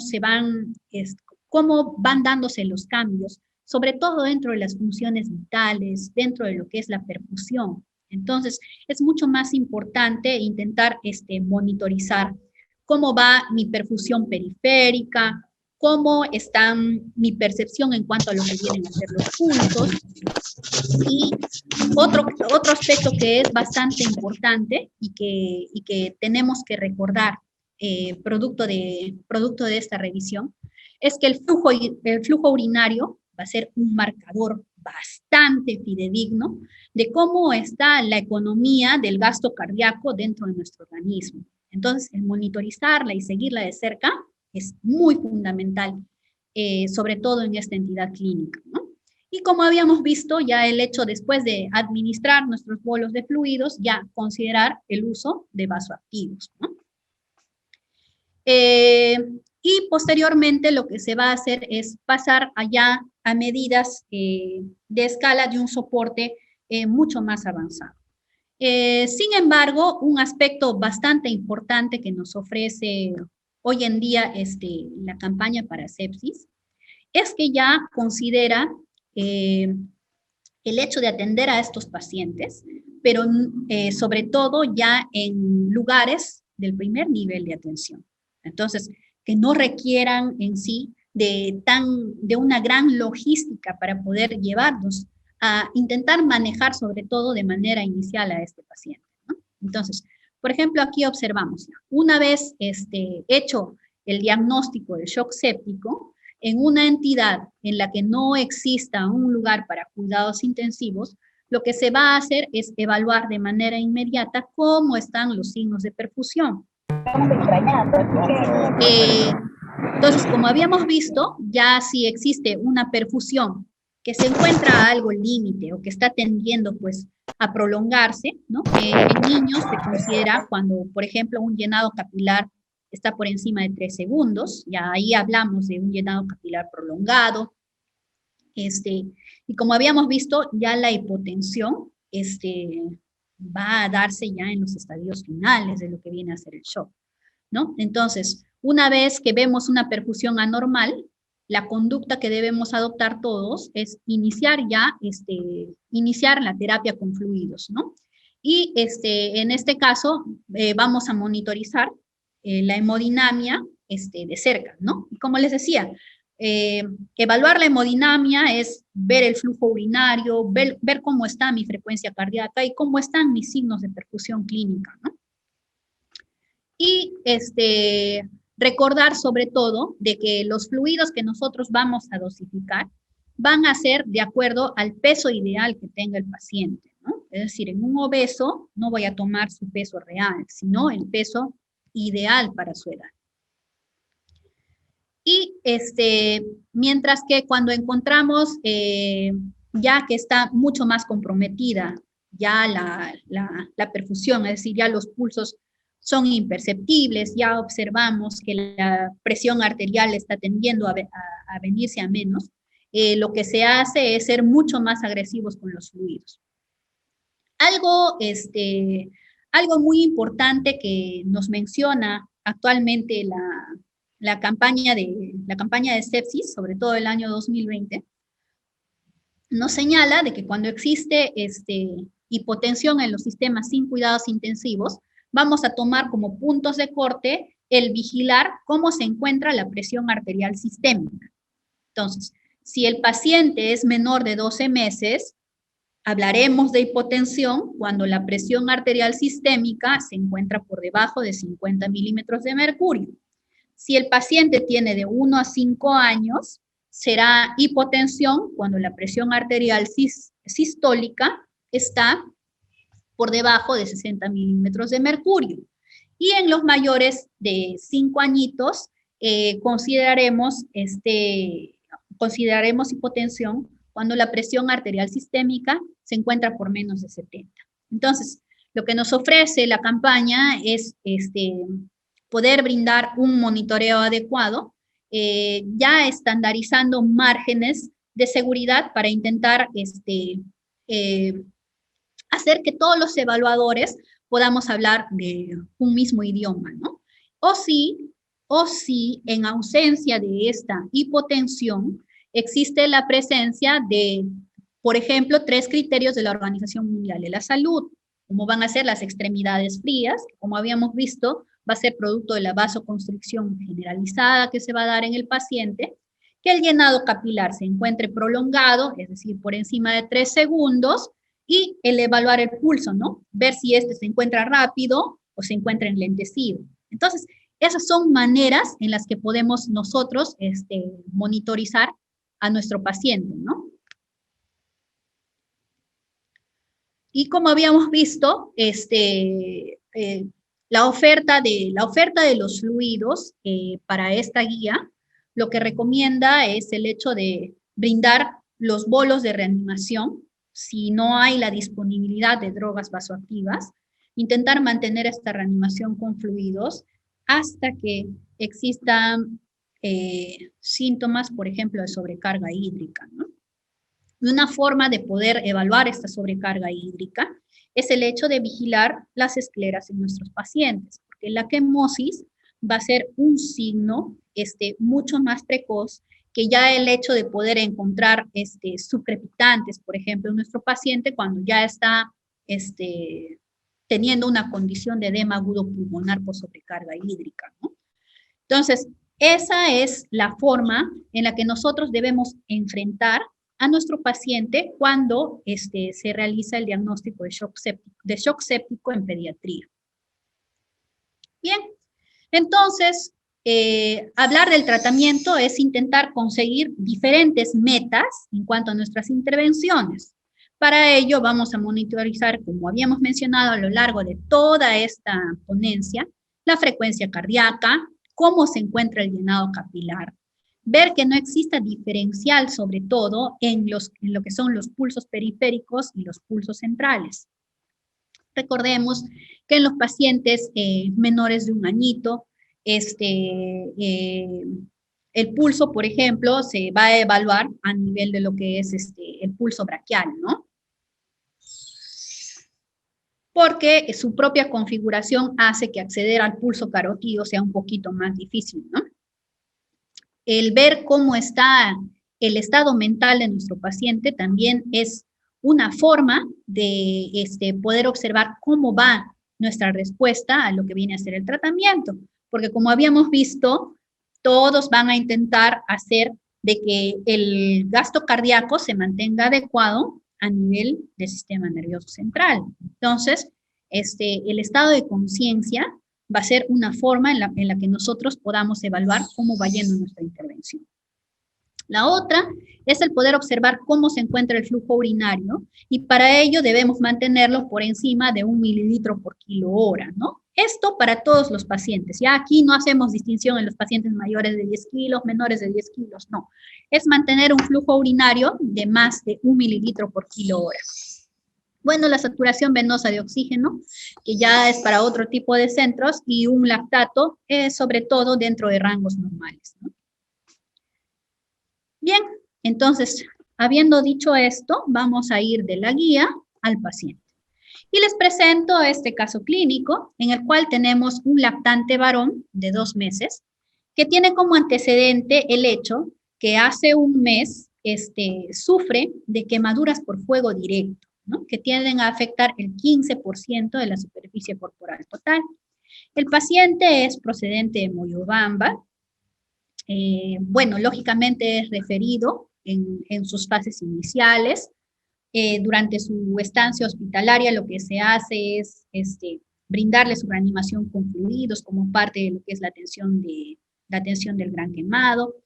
van dándose los cambios, sobre todo dentro de las funciones vitales, dentro de lo que es la perfusión. Entonces, es mucho más importante intentar monitorizar cómo va mi perfusión periférica, cómo está mi percepción en cuanto a lo que vienen a ser los pulsos. Y otro aspecto que es bastante importante y que tenemos que recordar producto de esta revisión es que el flujo urinario va a ser un marcador bastante fidedigno de cómo está la economía del gasto cardíaco dentro de nuestro organismo. Entonces, el monitorizarla y seguirla de cerca es muy fundamental, sobre todo en esta entidad clínica, ¿no? Y como habíamos visto, ya el hecho después de administrar nuestros bolos de fluidos, ya considerar el uso de vasoactivos, ¿no? Y posteriormente lo que se va a hacer es pasar allá a medidas de escala de un soporte mucho más avanzado. Sin embargo, un aspecto bastante importante que nos ofrece hoy en día la campaña para sepsis es que ya considera el hecho de atender a estos pacientes, pero sobre todo ya en lugares del primer nivel de atención. Entonces, que no requieran en sí de una gran logística para poder llevarnos a intentar manejar sobre todo de manera inicial a este paciente, ¿no? Entonces, por ejemplo, aquí observamos, una vez hecho el diagnóstico del shock séptico, en una entidad en la que no exista un lugar para cuidados intensivos, lo que se va a hacer es evaluar de manera inmediata cómo están los signos de perfusión. Entonces, como habíamos visto, ya si existe una perfusión que se encuentra a algo límite o que está tendiendo pues a prolongarse, ¿no? En niños se considera cuando, por ejemplo, un llenado capilar está por encima de 3 segundos, ya ahí hablamos de un llenado capilar prolongado, y como habíamos visto, ya la hipotensión va a darse ya en los estadios finales de lo que viene a ser el shock, ¿no? Entonces, una vez que vemos una perfusión anormal, la conducta que debemos adoptar todos es iniciar la terapia con fluidos, ¿no? Y en este caso vamos a monitorizar la hemodinamia de cerca, ¿no? Y como les decía, evaluar la hemodinamia es ver el flujo urinario, ver cómo está mi frecuencia cardíaca y cómo están mis signos de perfusión clínica, ¿no? Y recordar sobre todo de que los fluidos que nosotros vamos a dosificar van a ser de acuerdo al peso ideal que tenga el paciente, ¿no? Es decir, en un obeso no voy a tomar su peso real, sino el peso ideal para su edad. Y mientras que cuando encontramos ya que está mucho más comprometida ya la perfusión, es decir, ya los pulsos son imperceptibles, ya observamos que la presión arterial está tendiendo a venirse a menos, lo que se hace es ser mucho más agresivos con los fluidos. Algo muy importante que nos menciona actualmente la campaña de sepsis, sobre todo el año 2020, nos señala de que cuando existe hipotensión en los sistemas sin cuidados intensivos, vamos a tomar como puntos de corte el vigilar cómo se encuentra la presión arterial sistémica. Entonces, si el paciente es menor de 12 meses, hablaremos de hipotensión cuando la presión arterial sistémica se encuentra por debajo de 50 milímetros de mercurio. Si el paciente tiene de 1 a 5 años, será hipotensión cuando la presión arterial sistólica está por debajo de 60 milímetros de mercurio. Y en los mayores de 5 añitos, consideraremos hipotensión cuando la presión arterial sistémica se encuentra por menos de 70. Entonces, lo que nos ofrece la campaña es poder brindar un monitoreo adecuado, ya estandarizando márgenes de seguridad para intentar hacer que todos los evaluadores podamos hablar de un mismo idioma, ¿no? O si en ausencia de esta hipotensión, existe la presencia de, por ejemplo, 3 criterios de la Organización Mundial de la Salud, como van a ser las extremidades frías, como habíamos visto, va a ser producto de la vasoconstricción generalizada que se va a dar en el paciente, que el llenado capilar se encuentre prolongado, es decir, por encima de 3 segundos, y el evaluar el pulso, ¿no? Ver si este se encuentra rápido o se encuentra enlentecido. Entonces, esas son maneras en las que podemos nosotros monitorizar a nuestro paciente, ¿no? Y como habíamos visto, la oferta de los fluidos para esta guía, lo que recomienda es el hecho de brindar los bolos de reanimación, si no hay la disponibilidad de drogas vasoactivas, intentar mantener esta reanimación con fluidos hasta que existan síntomas, por ejemplo, de sobrecarga hídrica, ¿no? Y una forma de poder evaluar esta sobrecarga hídrica es el hecho de vigilar las escleras en nuestros pacientes, porque la quemosis va a ser un signo mucho más precoz que ya el hecho de poder encontrar subcrepitantes, por ejemplo, en nuestro paciente cuando ya está teniendo una condición de edema agudo pulmonar por sobrecarga hídrica, ¿no? Entonces, esa es la forma en la que nosotros debemos enfrentar a nuestro paciente cuando se realiza el diagnóstico de shock séptico en pediatría. Bien, entonces, hablar del tratamiento es intentar conseguir diferentes metas en cuanto a nuestras intervenciones. Para ello vamos a monitorizar, como habíamos mencionado a lo largo de toda esta ponencia, la frecuencia cardíaca, cómo se encuentra el llenado capilar, ver que no exista diferencial, sobre todo en lo que son los pulsos periféricos y los pulsos centrales. Recordemos que en los pacientes menores de 1 añito, el pulso, por ejemplo, se va a evaluar a nivel de lo que es el pulso braquial, ¿no? Porque su propia configuración hace que acceder al pulso carótido sea un poquito más difícil, ¿no? El ver cómo está el estado mental de nuestro paciente también es una forma de poder observar cómo va nuestra respuesta a lo que viene a ser el tratamiento. Porque como habíamos visto, todos van a intentar hacer de que el gasto cardíaco se mantenga adecuado a nivel del sistema nervioso central. Entonces, el estado de conciencia va a ser una forma en la que nosotros podamos evaluar cómo va yendo nuestra intervención. La otra es el poder observar cómo se encuentra el flujo urinario y para ello debemos mantenerlo por encima de 1 mililitro por kilo hora, ¿no? Esto para todos los pacientes. Ya aquí no hacemos distinción en los pacientes mayores de 10 kilos, menores de 10 kilos, no. Es mantener un flujo urinario de más de 1 mililitro por kilo hora. Bueno, la saturación venosa de oxígeno, que ya es para otro tipo de centros, y un lactato, sobre todo dentro de rangos normales, ¿no? Bien, entonces, habiendo dicho esto, vamos a ir de la guía al paciente. Y les presento este caso clínico, en el cual tenemos un lactante varón de 2 meses, que tiene como antecedente el hecho que hace 1 mes sufre de quemaduras por fuego directo, ¿no? Que tienden a afectar el 15% de la superficie corporal total. El paciente es procedente de Moyobamba. Bueno, lógicamente es referido en sus fases iniciales. Durante su estancia hospitalaria lo que se hace es brindarle su reanimación con fluidos como parte de lo que es la atención del gran quemado.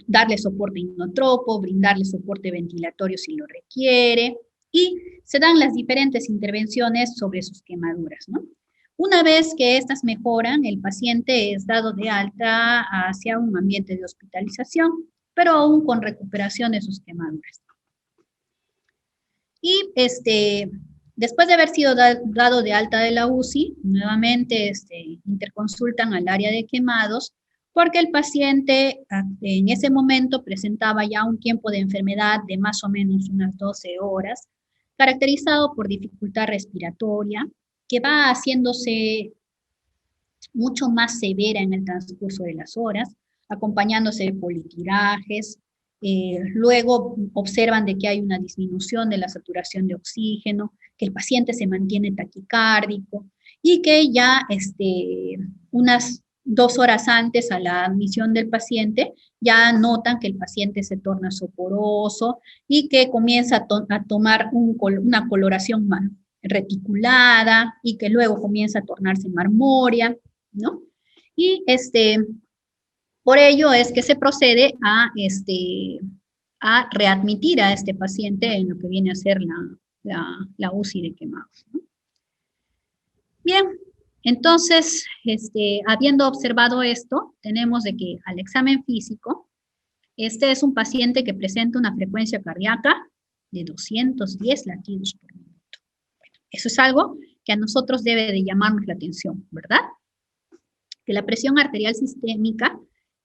Darle soporte inotropo, brindarle soporte ventilatorio si lo requiere, y se dan las diferentes intervenciones sobre sus quemaduras, ¿no? Una vez que estas mejoran, el paciente es dado de alta hacia un ambiente de hospitalización, pero aún con recuperación de sus quemaduras. Y después de haber sido dado de alta de la UCI, nuevamente interconsultan al área de quemados, porque el paciente en ese momento presentaba ya un tiempo de enfermedad de más o menos unas 12 horas, caracterizado por dificultad respiratoria, que va haciéndose mucho más severa en el transcurso de las horas, acompañándose de politirajes. Luego observan de que hay una disminución de la saturación de oxígeno, que el paciente se mantiene taquicárdico, y que ya unas 2 horas antes a la admisión del paciente ya notan que el paciente se torna soporoso y que comienza a tomar una coloración más reticulada y que luego comienza a tornarse marmórea, ¿no? Y por ello es que se procede a readmitir a este paciente en lo que viene a ser la UCI de quemados, ¿no? Bien, entonces, habiendo observado esto, tenemos de que al examen físico, este es un paciente que presenta una frecuencia cardíaca de 210 latidos por minuto. Bueno, eso es algo que a nosotros debe de llamarnos la atención, ¿verdad? Que la presión arterial sistémica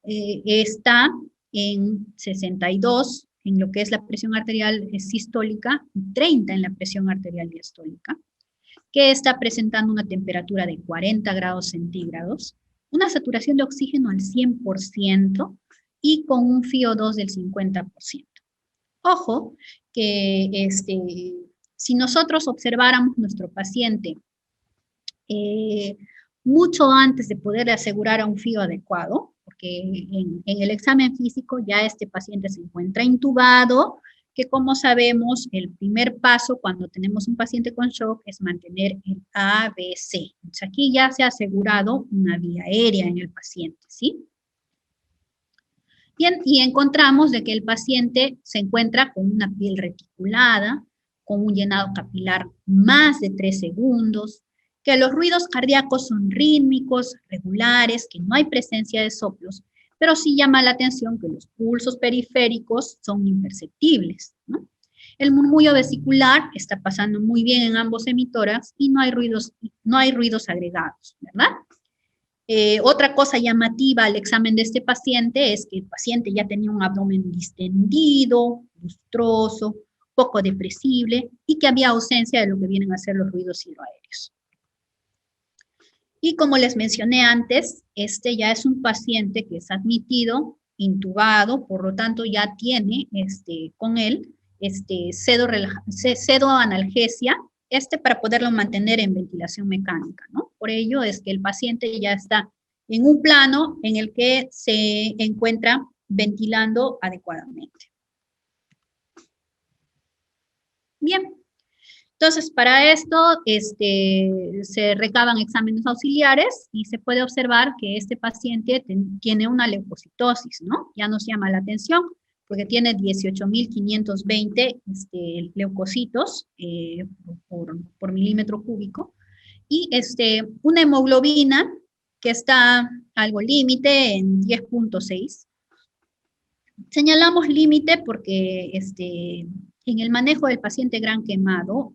está en 62 en lo que es la presión arterial sistólica, 30 en la presión arterial diastólica, que está presentando una temperatura de 40 grados centígrados, una saturación de oxígeno al 100% y con un FiO2 del 50%. Ojo, que si nosotros observáramos nuestro paciente mucho antes de poder asegurar a un FiO adecuado, porque en el examen físico ya este paciente se encuentra intubado, que como sabemos, el primer paso cuando tenemos un paciente con shock es mantener el ABC. Entonces aquí ya se ha asegurado una vía aérea en el paciente, ¿sí? Bien, y encontramos de que el paciente se encuentra con una piel reticulada, con un llenado capilar más de 3 segundos, que los ruidos cardíacos son rítmicos, regulares, que no hay presencia de soplos, pero sí llama la atención que los pulsos periféricos son imperceptibles, ¿no? El murmullo vesicular está pasando muy bien en ambos hemitórax y no hay ruidos agregados, ¿verdad? Otra cosa llamativa al examen de este paciente es que el paciente ya tenía un abdomen distendido, lustroso, poco depresible y que había ausencia de lo que vienen a ser los ruidos hidroaéreos. Y como les mencioné antes, este ya es un paciente que es admitido, intubado, por lo tanto ya tiene con él pseudoanalgesia, para poderlo mantener en ventilación mecánica, ¿no? Por ello es que el paciente ya está en un plano en el que se encuentra ventilando adecuadamente. Bien. Entonces, para esto se recaban exámenes auxiliares y se puede observar que este paciente tiene una leucocitosis, ¿no? Ya nos llama la atención porque tiene 18.520 leucocitos por milímetro cúbico y una hemoglobina que está algo límite en 10.6. Señalamos límite porque en el manejo del paciente gran quemado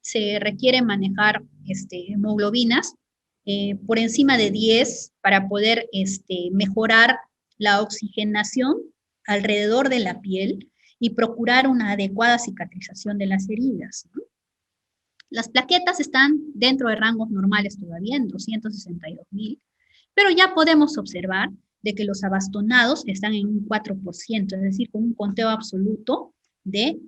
se requiere manejar hemoglobinas por encima de 10 para poder mejorar la oxigenación alrededor de la piel y procurar una adecuada cicatrización de las heridas, ¿no? Las plaquetas están dentro de rangos normales todavía, en 262.000, pero ya podemos observar de que los abastonados están en un 4%, es decir, con un conteo absoluto de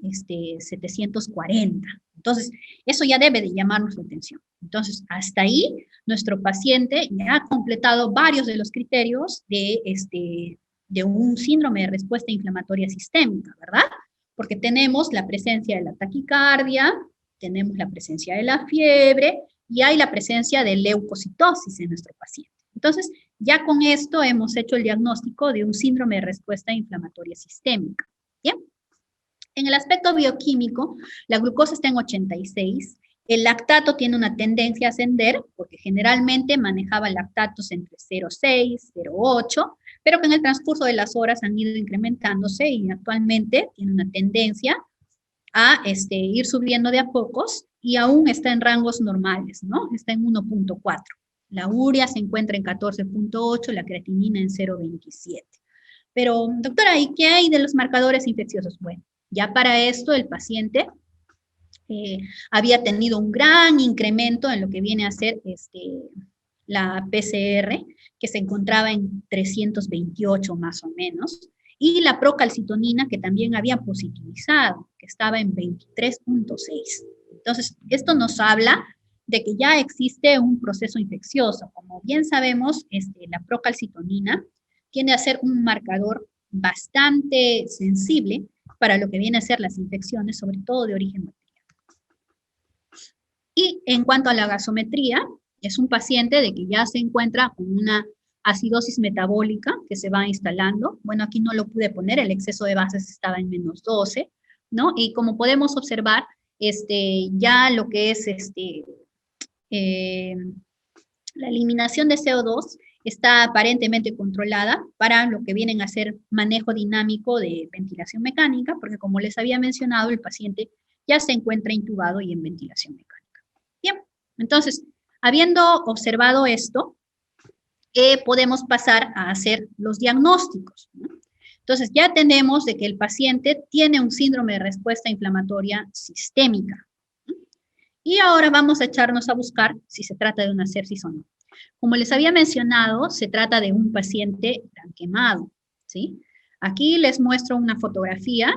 740. Entonces, eso ya debe de llamarnos la atención. Entonces, hasta ahí, nuestro paciente ya ha completado varios de los criterios de un síndrome de respuesta inflamatoria sistémica, ¿verdad? Porque tenemos la presencia de la taquicardia, tenemos la presencia de la fiebre y hay la presencia de leucocitosis en nuestro paciente. Entonces, ya con esto hemos hecho el diagnóstico de un síndrome de respuesta inflamatoria sistémica. ¿Bien? En el aspecto bioquímico, la glucosa está en 86, el lactato tiene una tendencia a ascender, porque generalmente manejaba lactatos entre 0,6, 0,8, pero que en el transcurso de las horas han ido incrementándose y actualmente tiene una tendencia a ir subiendo de a pocos y aún está en rangos normales, ¿no? Está en 1.4. La urea se encuentra en 14.8, la creatinina en 0.27. Pero, doctora, ¿y qué hay de los marcadores infecciosos? Bueno, ya para esto el paciente había tenido un gran incremento en lo que viene a ser la PCR, que se encontraba en 328 más o menos, y la procalcitonina, que también había positivizado, que estaba en 23.6. Entonces, esto nos habla de que ya existe un proceso infeccioso. Como bien sabemos, la procalcitonina tiende a ser un marcador bastante sensible para lo que viene a ser las infecciones, sobre todo de origen bacteriano. Y en cuanto a la gasometría, es un paciente de que ya se encuentra con una acidosis metabólica que se va instalando. Bueno, aquí no lo pude poner, el exceso de bases estaba en menos 12, ¿no? Y como podemos observar, ya lo que es la eliminación de CO2 está aparentemente controlada para lo que vienen a ser manejo dinámico de ventilación mecánica, porque como les había mencionado, el paciente ya se encuentra intubado y en ventilación mecánica. Bien, entonces, habiendo observado esto, podemos pasar a hacer los diagnósticos, ¿no? Entonces, ya tenemos de que el paciente tiene un síndrome de respuesta inflamatoria sistémica, ¿no? Y ahora vamos a echarnos a buscar si se trata de una sepsis o no. Como les había mencionado, se trata de un paciente gran quemado, ¿sí? Aquí les muestro una fotografía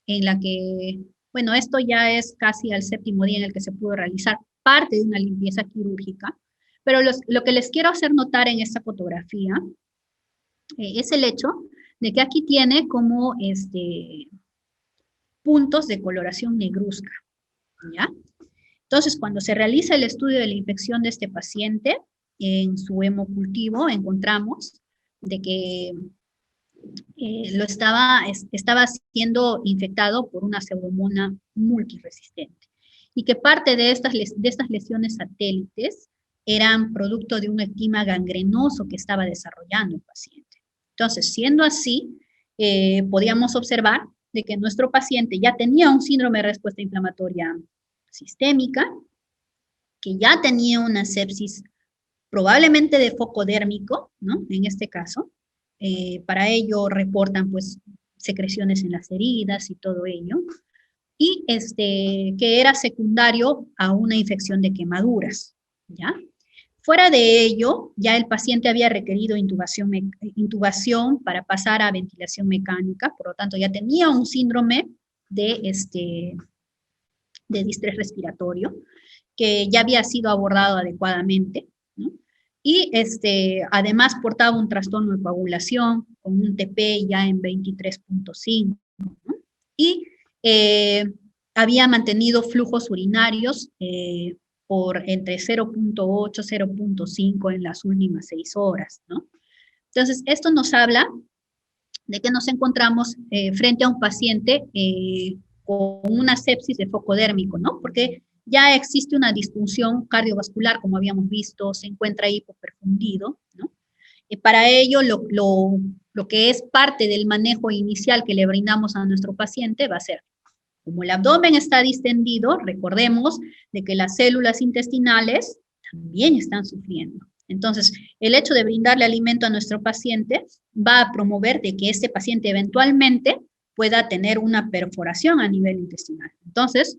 en la que, bueno, esto ya es casi al 7º día en el que se pudo realizar parte de una limpieza quirúrgica, pero lo que les quiero hacer notar en esta fotografía es el hecho de que aquí tiene como puntos de coloración negruzca, ¿ya? Entonces, cuando se realiza el estudio de la infección de este paciente, en su hemocultivo encontramos de que estaba siendo infectado por una pseudomonas multiresistente y que parte de estas lesiones satélites eran producto de un edema gangrenoso que estaba desarrollando el paciente. Entonces, siendo así, podíamos observar de que nuestro paciente ya tenía un síndrome de respuesta inflamatoria sistémica, que ya tenía una sepsis probablemente de foco dérmico, ¿no? En este caso, para ello reportan pues secreciones en las heridas y todo ello, y que era secundario a una infección de quemaduras, ¿ya? Fuera de ello, ya el paciente había requerido intubación para pasar a ventilación mecánica, por lo tanto ya tenía un síndrome de distrés respiratorio, que ya había sido abordado adecuadamente, ¿no? Y además portaba un trastorno de coagulación con un TP ya en 23.5, ¿no? Y había mantenido flujos urinarios por entre 0.8 y 0.5 en las últimas 6 horas, ¿no? Entonces, esto nos habla de que nos encontramos frente a un paciente con una sepsis de foco dérmico, ¿no? Porque ya existe una disfunción cardiovascular, como habíamos visto, se encuentra hipoperfundido, ¿no? Para ello, lo que es parte del manejo inicial que le brindamos a nuestro paciente va a ser, como el abdomen está distendido, recordemos de que las células intestinales también están sufriendo. Entonces, el hecho de brindarle alimento a nuestro paciente va a promover de que este paciente eventualmente pueda tener una perforación a nivel intestinal. Entonces,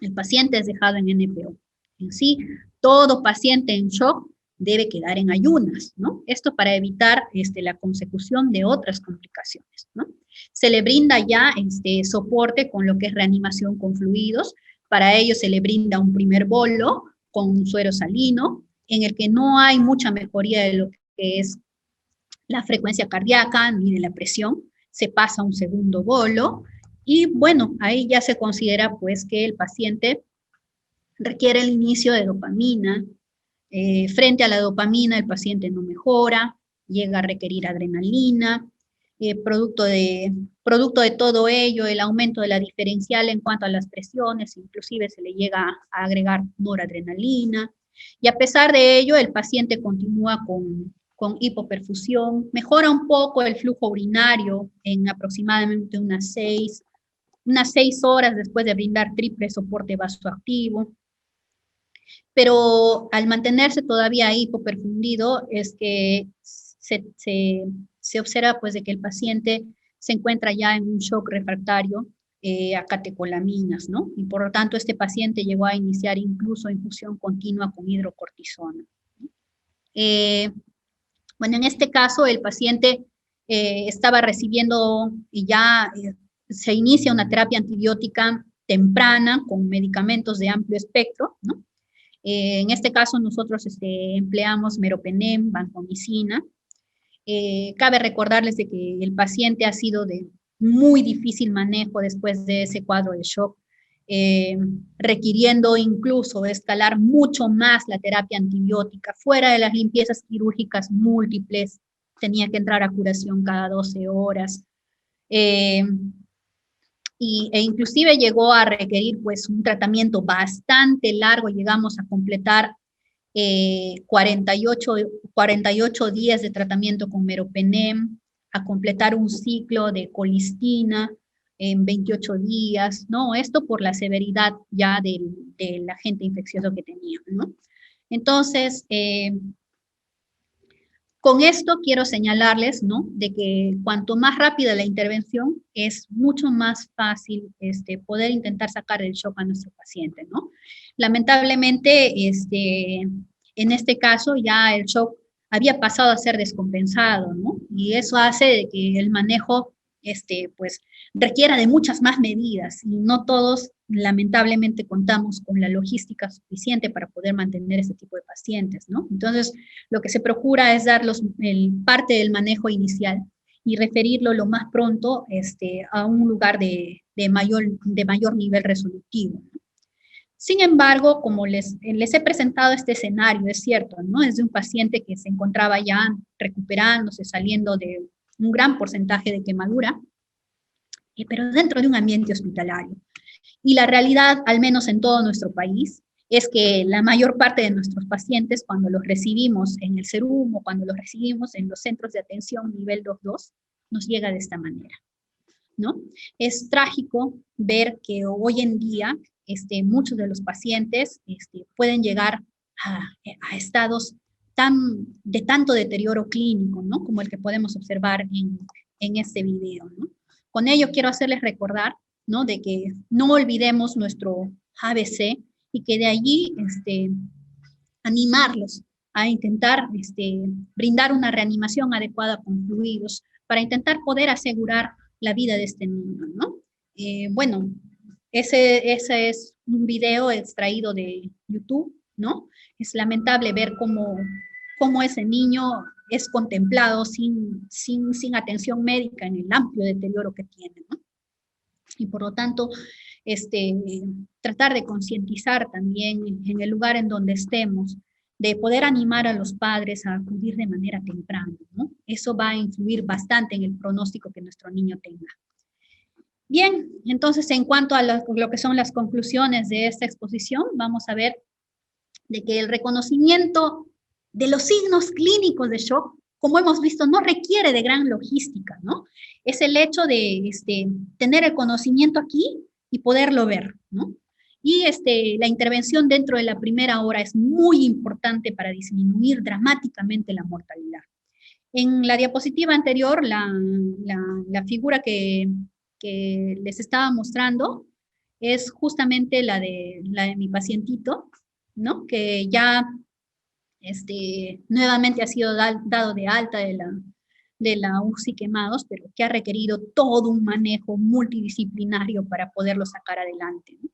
el paciente es dejado en NPO. En sí, todo paciente en shock debe quedar en ayunas, ¿no? Esto para evitar la consecución de otras complicaciones, ¿no? Se le brinda ya soporte con lo que es reanimación con fluidos. Para ello se le brinda un primer bolo con un suero salino, en el que no hay mucha mejoría de lo que es la frecuencia cardíaca ni de la presión. Se pasa a un segundo bolo y bueno, ahí ya se considera pues que el paciente requiere el inicio de dopamina. Frente a la dopamina el paciente no mejora, llega a requerir adrenalina, producto de todo ello, el aumento de la diferencial en cuanto a las presiones, inclusive se le llega a agregar noradrenalina, y a pesar de ello el paciente continúa con hipoperfusión, mejora un poco el flujo urinario en aproximadamente unas 6 horas después de brindar triple soporte vasoactivo. Pero al mantenerse todavía hipoperfundido es que se observa pues de que el paciente se encuentra ya en un shock refractario a catecolaminas, ¿no? Y por lo tanto este paciente llegó a iniciar incluso infusión continua con hidrocortisona. Bueno, en este caso el paciente estaba recibiendo y ya se inicia una terapia antibiótica temprana con medicamentos de amplio espectro, ¿no? En este caso nosotros empleamos meropenem, vancomicina. Cabe recordarles de que el paciente ha sido de muy difícil manejo después de ese cuadro de shock, requiriendo incluso escalar mucho más la terapia antibiótica, fuera de las limpiezas quirúrgicas múltiples, tenía que entrar a curación cada 12 horas, e inclusive llegó a requerir pues un tratamiento bastante largo, llegamos a completar 48 días de tratamiento con meropenem, a completar un ciclo de colistina en 28 días, ¿no? Esto por la severidad ya del agente infeccioso que tenía, ¿no? Entonces, con esto quiero señalarles, ¿no?, de que cuanto más rápida la intervención, es mucho más fácil poder intentar sacar el shock a nuestro paciente, ¿no? Lamentablemente, en este caso ya el shock había pasado a ser descompensado, ¿no? Y eso hace de que el manejo, pues, requiera de muchas más medidas, y no todos, lamentablemente, contamos con la logística suficiente para poder mantener este tipo de pacientes, ¿no? Entonces, lo que se procura es dar parte del manejo inicial y referirlo lo más pronto a un lugar de mayor nivel resolutivo, ¿no? Sin embargo, como les he presentado este escenario, es cierto, ¿no? Es de un paciente que se encontraba ya recuperándose, saliendo de un gran porcentaje de quemadura, pero dentro de un ambiente hospitalario. Y la realidad, al menos en todo nuestro país, es que la mayor parte de nuestros pacientes, cuando los recibimos en el SERUM o cuando los recibimos en los centros de atención nivel 2.2, nos llega de esta manera, ¿no? Es trágico ver que hoy en día muchos de los pacientes pueden llegar a estados de tanto deterioro clínico, ¿no?, como el que podemos observar en este video, ¿no? Con ello quiero hacerles recordar, ¿no?, de que no olvidemos nuestro ABC y que de allí animarlos a intentar brindar una reanimación adecuada con fluidos para intentar poder asegurar la vida de este niño, ¿no? Bueno, ese es un video extraído de YouTube, ¿no? Es lamentable ver cómo ese niño es contemplado sin atención médica en el amplio deterioro que tiene, ¿no? Y por lo tanto, tratar de concientizar también en el lugar en donde estemos, de poder animar a los padres a acudir de manera temprana, ¿no? Eso va a influir bastante en el pronóstico que nuestro niño tenga. Bien, entonces en cuanto a lo que son las conclusiones de esta exposición, vamos a ver de que el reconocimiento de los signos clínicos de shock, como hemos visto, no requiere de gran logística, ¿no? Es el hecho de tener el conocimiento aquí y poderlo ver, ¿no? Y la intervención dentro de la primera hora es muy importante para disminuir dramáticamente la mortalidad. En la diapositiva anterior, la figura que les estaba mostrando es justamente la de mi pacientito, ¿no?, que ya nuevamente ha sido dado de alta de la UCI quemados, pero que ha requerido todo un manejo multidisciplinario para poderlo sacar adelante, ¿no?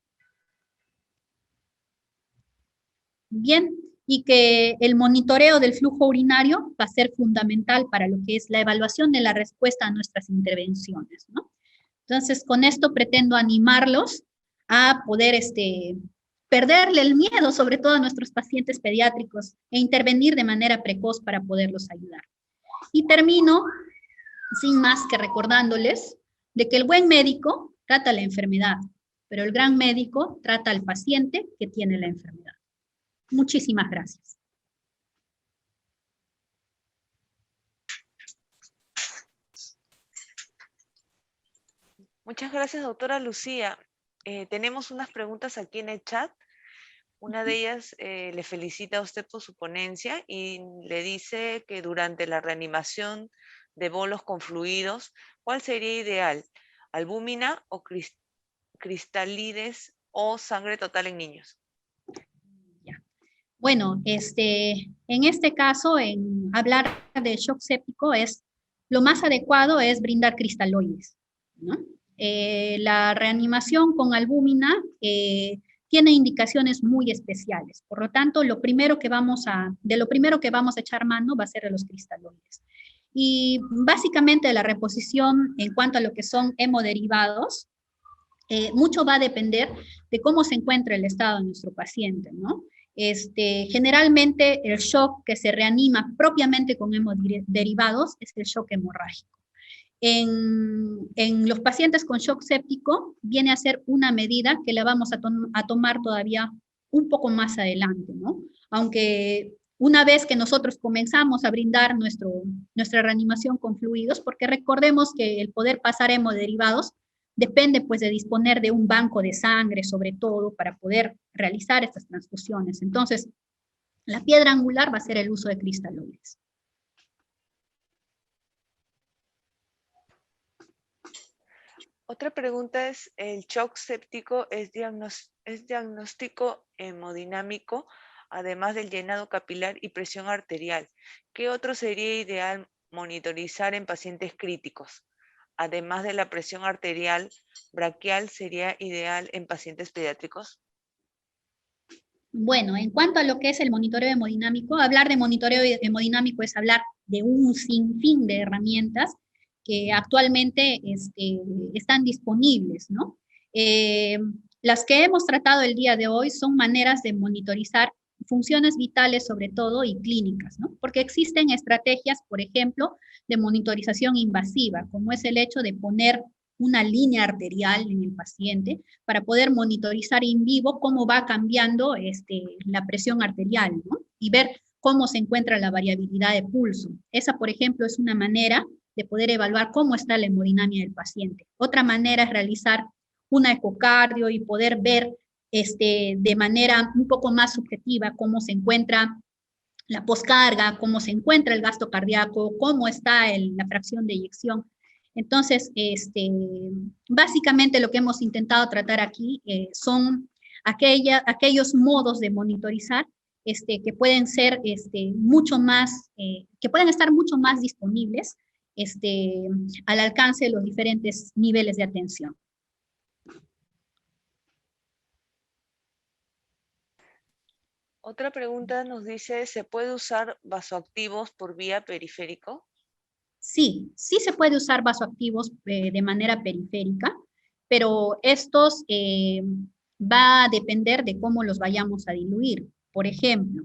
Bien, y que el monitoreo del flujo urinario va a ser fundamental para lo que es la evaluación de la respuesta a nuestras intervenciones, ¿no? Entonces, con esto pretendo animarlos a poder perderle el miedo, sobre todo a nuestros pacientes pediátricos, e intervenir de manera precoz para poderlos ayudar. Y termino, sin más que recordándoles, de que el buen médico trata la enfermedad, pero el gran médico trata al paciente que tiene la enfermedad. Muchísimas gracias. Muchas gracias, doctora Lucía. Tenemos unas preguntas aquí en el chat. Una de ellas le felicita a usted por su ponencia y le dice que durante la reanimación de bolos con fluidos, ¿cuál sería ideal? ¿Albúmina o cristálides o sangre total en niños? Bueno, en este caso, en hablar de shock séptico, lo más adecuado es brindar cristaloides, ¿no? La reanimación con albúmina tiene indicaciones muy especiales. Por lo tanto, de lo primero que vamos a echar mano va a ser de los cristaloides. Y básicamente la reposición en cuanto a lo que son hemoderivados, mucho va a depender de cómo se encuentra el estado de nuestro paciente, ¿no? Generalmente el shock que se reanima propiamente con hemoderivados es el shock hemorrágico. En los pacientes con shock séptico viene a ser una medida que la vamos a tomar todavía un poco más adelante, ¿no? Aunque una vez que nosotros comenzamos a brindar nuestra reanimación con fluidos, porque recordemos que el poder pasar hemoderivados depende pues de disponer de un banco de sangre, sobre todo, para poder realizar estas transfusiones. Entonces, la piedra angular va a ser el uso de cristaloides. Otra pregunta es, ¿el shock séptico es diagnóstico hemodinámico, además del llenado capilar y presión arterial? ¿Qué otro sería ideal monitorizar en pacientes críticos? Además de la presión arterial, braquial sería ideal en pacientes pediátricos. Bueno, en cuanto a lo que es el monitoreo hemodinámico, hablar de monitoreo hemodinámico es hablar de un sinfín de herramientas que actualmente están disponibles, ¿no? Las que hemos tratado el día de hoy son maneras de monitorizar funciones vitales sobre todo y clínicas, ¿no? Porque existen estrategias, por ejemplo, de monitorización invasiva, como es el hecho de poner una línea arterial en el paciente para poder monitorizar en vivo cómo va cambiando la presión arterial, ¿no? Y ver cómo se encuentra la variabilidad de pulso. Esa, por ejemplo, es una manera de poder evaluar cómo está la hemodinamia del paciente. Otra manera es realizar una ecocardio y poder ver de manera un poco más subjetiva cómo se encuentra la poscarga, cómo se encuentra el gasto cardíaco, cómo está la fracción de eyección. Entonces, básicamente lo que hemos intentado tratar aquí son aquellos modos de monitorizar que pueden ser mucho más, que pueden estar mucho más disponibles al alcance de los diferentes niveles de atención. Otra pregunta nos dice, ¿se puede usar vasoactivos por vía periférico? Sí, sí se puede usar vasoactivos de manera periférica, pero estos va a depender de cómo los vayamos a diluir. Por ejemplo,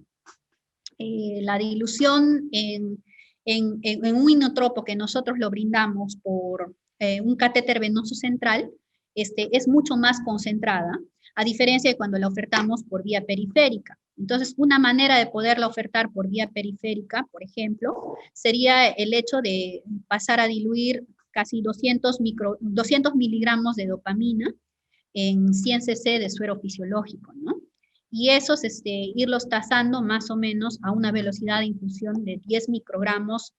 la dilución en un inotropo que nosotros lo brindamos por un catéter venoso central, es mucho más concentrada, a diferencia de cuando la ofertamos por vía periférica. Entonces, una manera de poderla ofertar por vía periférica, por ejemplo, sería el hecho de pasar a diluir casi 200 miligramos de dopamina en 100 cc de suero fisiológico, ¿no? Y esos irlos tasando más o menos a una velocidad de infusión de 10 microgramos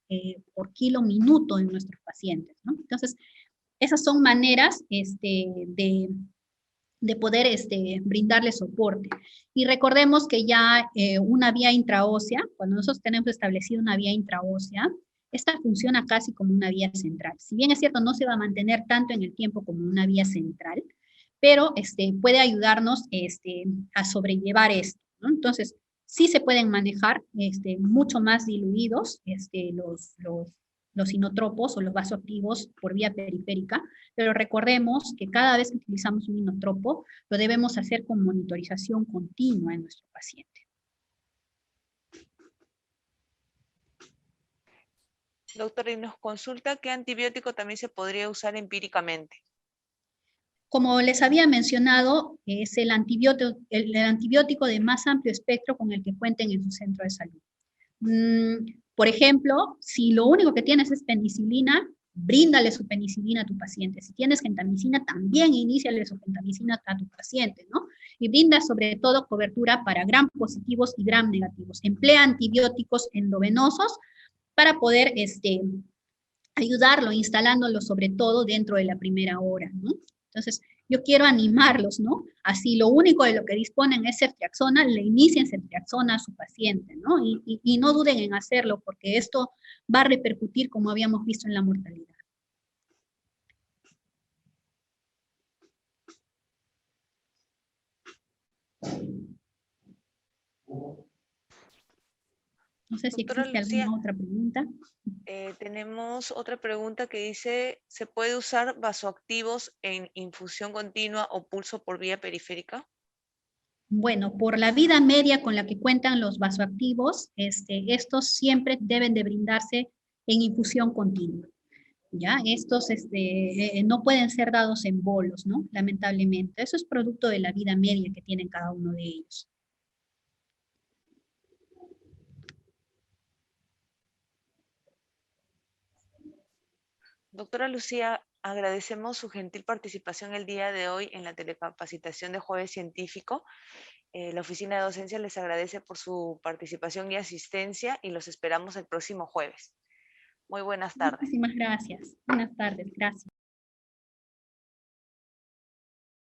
por kilo minuto en nuestros pacientes, ¿no? Entonces, esas son maneras de poder brindarle soporte. Y recordemos que ya una vía intraósea, cuando nosotros tenemos establecida una vía intraósea, esta funciona casi como una vía central. Si bien es cierto, no se va a mantener tanto en el tiempo como una vía central, pero puede ayudarnos a sobrellevar esto, ¿no? Entonces, sí se pueden manejar mucho más diluidos los inotropos o los vasoactivos por vía periférica, pero recordemos que cada vez que utilizamos un inotropo, lo debemos hacer con monitorización continua en nuestro paciente. Doctora, y nos consulta qué antibiótico también se podría usar empíricamente. Como les había mencionado, es el antibiótico de más amplio espectro con el que cuenten en su centro de salud. Por ejemplo, si lo único que tienes es penicilina, bríndale su penicilina a tu paciente. Si tienes gentamicina, también iníciale su gentamicina a tu paciente, ¿no? Y brinda sobre todo cobertura para gram positivos y gram negativos. Emplea antibióticos endovenosos para poder ayudarlo, instalándolo sobre todo dentro de la primera hora, ¿no? Entonces, yo quiero animarlos, ¿no? Así lo único de lo que disponen es ceftriaxona, le inicien ceftriaxona a su paciente, ¿no? Y no duden en hacerlo, porque esto va a repercutir como habíamos visto en la mortalidad. No sé si Doctora existe Lucía, alguna otra pregunta. tenemos otra pregunta que dice, ¿se puede usar vasoactivos en infusión continua o pulso por vía periférica? Bueno, por la vida media con la que cuentan los vasoactivos, estos siempre deben de brindarse en infusión continua. ¿Ya? Estos no pueden ser dados en bolos, ¿no? Lamentablemente. Eso es producto de la vida media que tienen cada uno de ellos. Doctora Lucía, agradecemos su gentil participación el día de hoy en la telecapacitación de Jueves Científico. La Oficina de Docencia les agradece por su participación y asistencia y los esperamos el próximo jueves. Muy buenas tardes. Muchísimas gracias. Buenas tardes. Gracias.